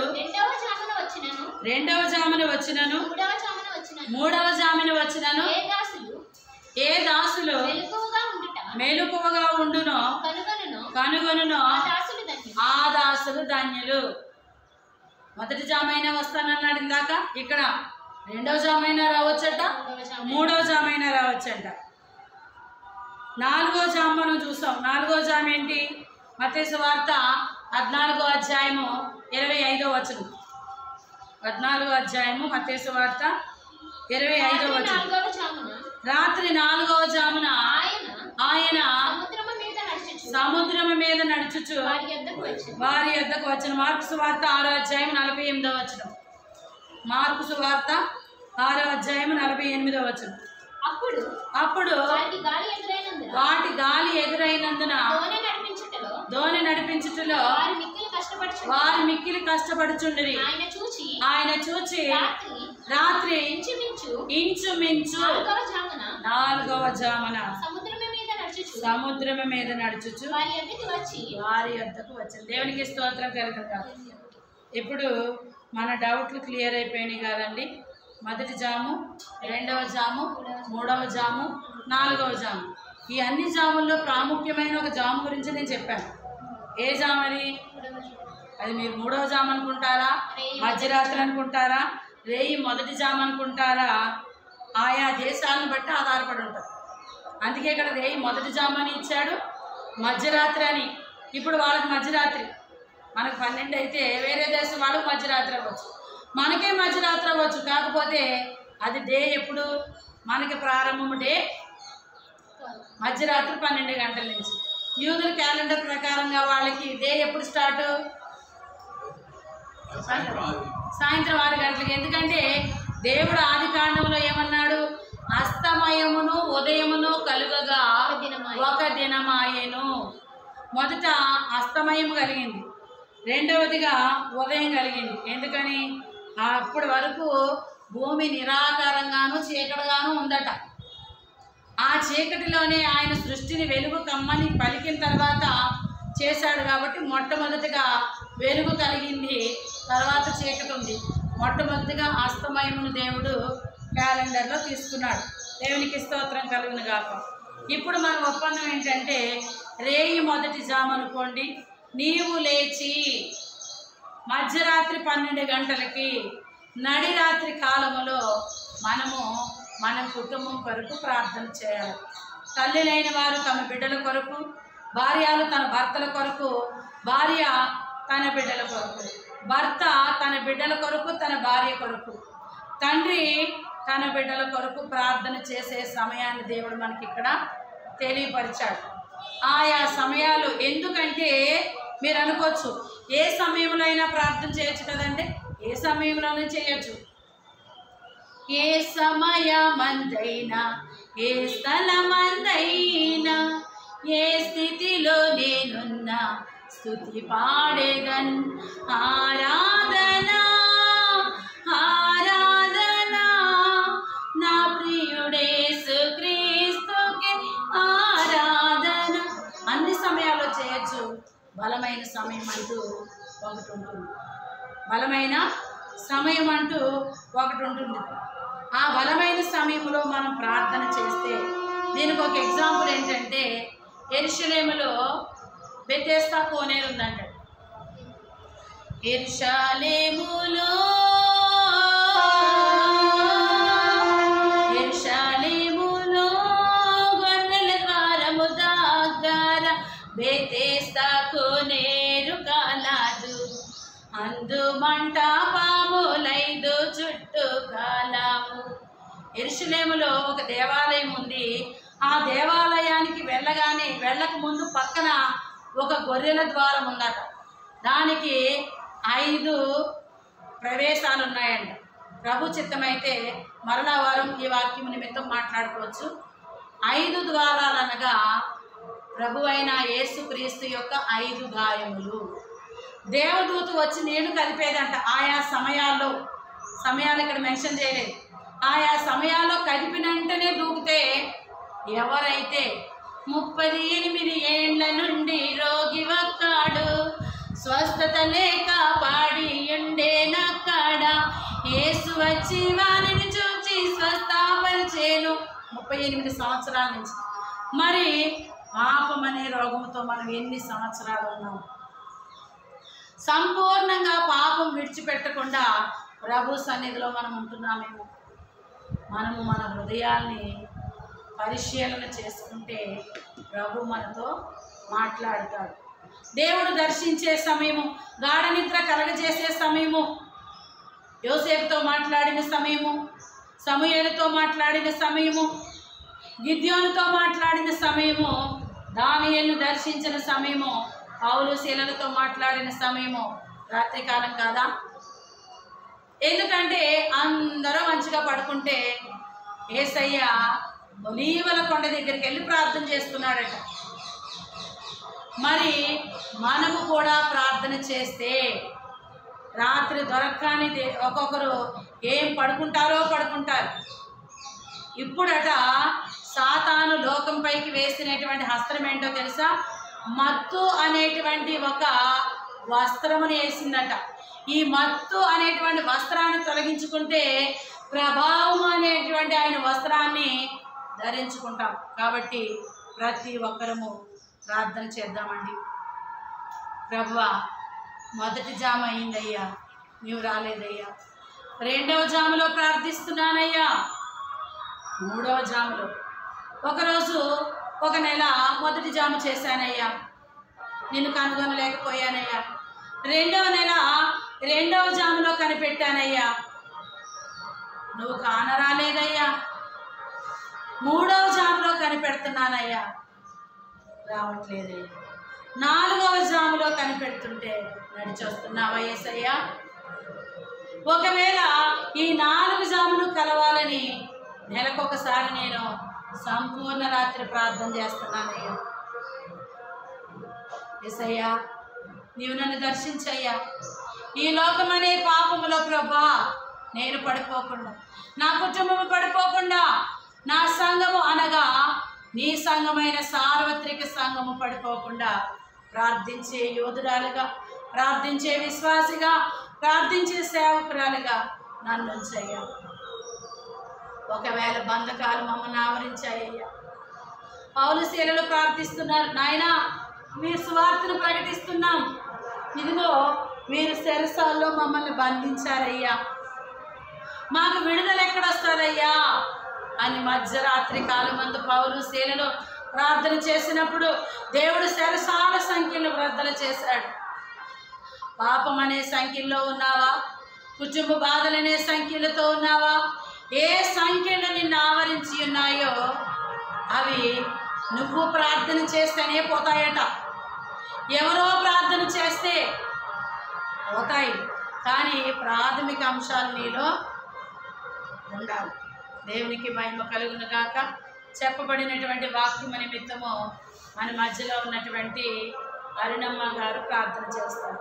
రెండవ జామున వచ్చినను మూడవ జామున వచ్చినను ఏ దాసులు మెలకువగా ఉండునో కనుగొనునో ఆ దాసులు ధన్యులు. మొదటి జామైనా వస్తానన్నాడు ఇందాక, ఇక్కడ రెండవ జామైనా రావచ్చట, మూడవ జామైనా రావచ్చంట. నాలుగో జాము మనం చూసాం. నాలుగో జాము ఏంటి? మత్తయి సువార్త 14వ అధ్యాయము 25వ వచనం. 14వ అధ్యాయము మత్తయి సువార్త 25వ వచనం. రాత్రి 4వ జామున ఆయన సముద్రము మీద నడుచుచు వారి యొద్దకు వచ్చిన. మార్కు సువార్త 6వ అధ్యాయం 48వ వచనం. మార్కు సువార్త 6వ అధ్యాయం 48వ వచనం. అప్పుడు వాటి గాలి ఎదురైనందున దోణి నడిపించుటలో వారు మిక్కిలి కష్టపడుచుండిరి. ఆయన చూచి రాత్రి ఇంచుమించు 4వ జామున సముద్రము మీద నడుచుచు వారి యొద్దకు వచ్చింది. దేవునికి స్తోత్రం కలుగుగా. ఇప్పుడు మన డౌట్లు క్లియర్ అయిపోయినాయి కదండి. మొదటి జాము, రెండవ జాము, మూడవ జాము, 4వ జాము. ఈ అన్ని జాముల్లో ప్రాముఖ్యమైన ఒక జాము గురించి నేను చెప్పాను. ఏ జాము అది? అది మీరు 3వ జాము అనుకుంటారా, మధ్యరాత్రి అనుకుంటారా, రేయి మొదటి జాము అనుకుంటారా? ఆయా దేశాలను బట్టి ఆధారపడి ఉంటారు. అందుకే ఇక్కడ రేయి మొదటి జాము అని ఇచ్చాడు, మధ్యరాత్రి అని. ఇప్పుడు వాళ్ళకి మధ్యరాత్రి, మనకు 12 అయితే వేరే దేశం వాళ్ళకి మధ్యరాత్రి అవ్వచ్చు, మనకే మధ్యరాత్రి అవ్వచ్చు. కాకపోతే అది డే ఎప్పుడు? మనకి ప్రారంభం డే మధ్యరాత్రి 12 గంటల నుంచి. యూదుల క్యాలెండర్ ప్రకారంగా వాళ్ళకి డే ఎప్పుడు స్టార్ట్? సాయంత్రం 6 గంటలకి. ఎందుకంటే దేవుడు ఆది కాండంలో ఏమన్నాడు? అస్తమయమును ఉదయమును కలుగగా ఒక దినమాయెను. మొదట అస్తమయం కలిగింది, రెండవదిగా ఉదయం కలిగింది. ఎందుకని? అప్పటి వరకు భూమి నిరాకారంగాను చీకటిగాను ఉందట. ఆ చీకటిలోనే ఆయన సృష్టిని వెలుగు కమ్మని పలికిన తర్వాత చేశాడు. కాబట్టి మొట్టమొదటిగా వెలుగు కలిగింది, తర్వాత చీకటి ఉంది. మొట్టమొదటిగా అస్తమయమును దేవుడు క్యాలెండర్లో తీసుకున్నాడు. దేవునికి స్తోత్రం కలుగును గాక. ఇప్పుడు మన ఒప్పందం ఏంటంటే, రేయి మొదటి జాము అనుకోండి, నీవు లేచి మధ్యరాత్రి 12 గంటలకి నడి రాత్రి కాలములో మనము మన కుటుంబం కొరకు ప్రార్థన చేయాలి. తల్లి లేని వారు తమ బిడ్డల కొరకు, భార్యలు తన భర్తల కొరకు, భార్య తన బిడ్డల కొరకు, భర్త తన బిడ్డల కొరకు, తన భార్య కొరకు, తండ్రి తన బిడ్డల కొరకు ప్రార్థన చేసే సమయాన్ని దేవుడు మనకి ఇక్కడ తెలియపరిచాడు. ఆయా సమయాలు ఎందుకంటే మీరు అనుకోవచ్చు, ఏ సమయంలో అయినా ప్రార్థన చేయొచ్చు కదండి. ఏ సమయంలోనే చేయొచ్చు. ఏ సమయమందైనా, ఏ స్థలమందైనా, ఏ స్థితిలో నేనున్నా స్తుతి పాడేదన్. ఆరాధన ఆరాధన నా ప్రియుడేసు క్రీస్తుకి ఆరాధన. అన్ని సమయాల్లో చేయొచ్చు. బలమైన సమయం అంటూ ఒకటి ఉంటుంది. బలమైన సమయం అంటూ ఒకటి ఉంటుంది. ఆ బలమైన సమయంలో మనం ప్రార్థన చేస్తే, దీనికి ఒక ఎగ్జాంపుల్ ఏంటంటే, యెరూషలేములో బెతెస్దా కోనేరు ఉందంట. యెరూషలేములో గొర్రెల ద్వారము దగ్గర బెతెస్దా కోనేరు కలదు. అందు మంట పాములైదు చుట్టూ కాలము. యెరూషలేములో ఒక దేవాలయం ఉంది. ఆ దేవాలయానికి వెళ్ళక ముందు పక్కన ఒక గొర్రెల ద్వారం ఉందట. దానికి 5 ప్రవేశాలు ఉన్నాయంట. ప్రభు చిత్తమైతే మరలా వారం ఈ వాక్యం నిమిత్తం మాట్లాడుకోవచ్చు. 5 ద్వారాలు అనగా ప్రభు అయిన యేసుక్రీస్తు యొక్క 5 గాయములు. దేవదూత వచ్చి నీళ్లు కలిపేదంట. ఆయా సమయాలు ఇక్కడ మెన్షన్ చేయలేదు. ఆయా సమయాల్లో కదిపిన వెంటనే దూకితే ఎవరైతే 38 ఏండ్ల నుండి రోగి ఒక్కడు స్వస్థత లేక పాడి ఉండేనక్కడ యేసు వచ్చి వారిని చూచి స్వస్థపరిచేను. 38 సంవత్సరాల నుంచి. మరి పాపం అనే రోగంతో మనం ఎన్ని సంవత్సరాలు ఉన్నాం? సంపూర్ణంగా పాపం విడిచిపెట్టకుండా ప్రభు సన్నిధిలో మనం ఉంటున్నామేమో. మనము మన హృదయాల్ని పరిశీలన చేసుకుంటే ప్రభు మనతో మాట్లాడతాడు. దేవుడు దర్శించే సమయము, గాఢ నిద్ర కలగజేసే సమయము, యోసేపుతో మాట్లాడిన సమయము, సమూయేలుతో మాట్లాడిన సమయము, గిద్యోనుతో మాట్లాడిన సమయము, దానియేలును దర్శించిన సమయము, పౌలు శీలలతో మాట్లాడిన సమయము రాత్రికాలం కాదా? ఎందుకంటే అందరూ మంచిగా పడుకుంటే యేసయ్య ఒలీవల కొండ దగ్గరికి వెళ్ళి ప్రార్థన చేస్తున్నాడట. మరి మనము కూడా ప్రార్థన చేస్తే రాత్రి దొరకని ఒక్కొక్కరు ఏం పడుకుంటారో పడుకుంటారు. ఇప్పుడట సాతాను లోకంపైకి వేసినటువంటి హస్త్రం ఏంటో తెలుసా? మత్తు అనేటువంటి ఒక వస్త్రముని వేసిందట. ఈ మత్తు అనేటువంటి వస్త్రాన్ని తొలగించుకుంటే ప్రభావం అనేటువంటి ఆయన వస్త్రాన్ని ధరించుకుంటాం. కాబట్టి ప్రతి ఒక్కరము ప్రార్థన చేద్దామండి. ప్రభువా, మొదటి జామ అయిందయ్యా, నీవు రాలేదయ్యా. రెండవ జాములో ప్రార్థిస్తున్నానయ్యా. మూడవ జాములో ఒకరోజు ఒక నెల మొదటి జాము చేశానయ్యా, నిన్ను కనుగొనలేకపోయానయ్యా. రెండవ నెల రెండవ జాములో కనిపెట్టానయ్యా, నువ్వు కానరాలేదయ్యా. మూడవ జాములో కనిపెడుతున్నానయ్యా, రావట్లేదయ్యా. నాలుగవ జాములో కనిపెడుతుంటే నడిచొస్తున్నావా యేసయ్యా? ఒకవేళ ఈ 4 జాములు కలవాలని నెలకొకసారి నేను సంపూర్ణ రాత్రి ప్రార్థన చేస్తున్నానయ్యా. యేసయ్యా, నీవు నన్ను దర్శించయ్యా. ఈ లోకమనే పాపములో ప్రభా నేను పడిపోకుండా, నా కుటుంబము పడిపోకుండా, నా సంఘము అనగా నీ సంఘమైన సార్వత్రిక సంఘము పడిపోకుండా ప్రార్థించే యోధురాలుగా, ప్రార్థించే విశ్వాసిగా, ప్రార్థించే సేవకురాలుగా నన్ను ఉంచయ్యా. ఒకవేళ బంధకాలు మమ్మల్ని ఆవరించాయ్యా. పౌలు శీలలు ప్రార్థిస్తున్నారు, నాయనా మీరు సువార్తను ప్రకటిస్తున్నాం, ఇదిగో మీరు చెరసాల్లో మమ్మల్ని బంధించారయ్యా, మాకు విడుదల ఎక్కడొస్తుందయ్యా అని మధ్యరాత్రి కాలమందు పౌలు శీలలు ప్రార్థన చేసినప్పుడు దేవుడు చెరసాల సంఖ్యను విడుదల చేశాడు. పాపం అనే సంఖ్యలో ఉన్నావా? కుటుంబ బాధలనే సంఖ్యలతో ఉన్నావా? ఏ సంఖ్యలు నిన్ను ఆవరించి ఉన్నాయో అవి నువ్వు ప్రార్థన చేస్తేనే పోతాయట. ఎవరో ప్రార్థన చేస్తే పోతాయి, కానీ ప్రాథమిక అంశాలు నీలో ఉండాలి. దేవునికి మహిమ కలుగును గాక. చెప్పబడినటువంటి వాక్యం నిమిత్తము మన మధ్యలో ఉన్నటువంటి అరుణమ్మ గారు ప్రార్థన చేస్తారు.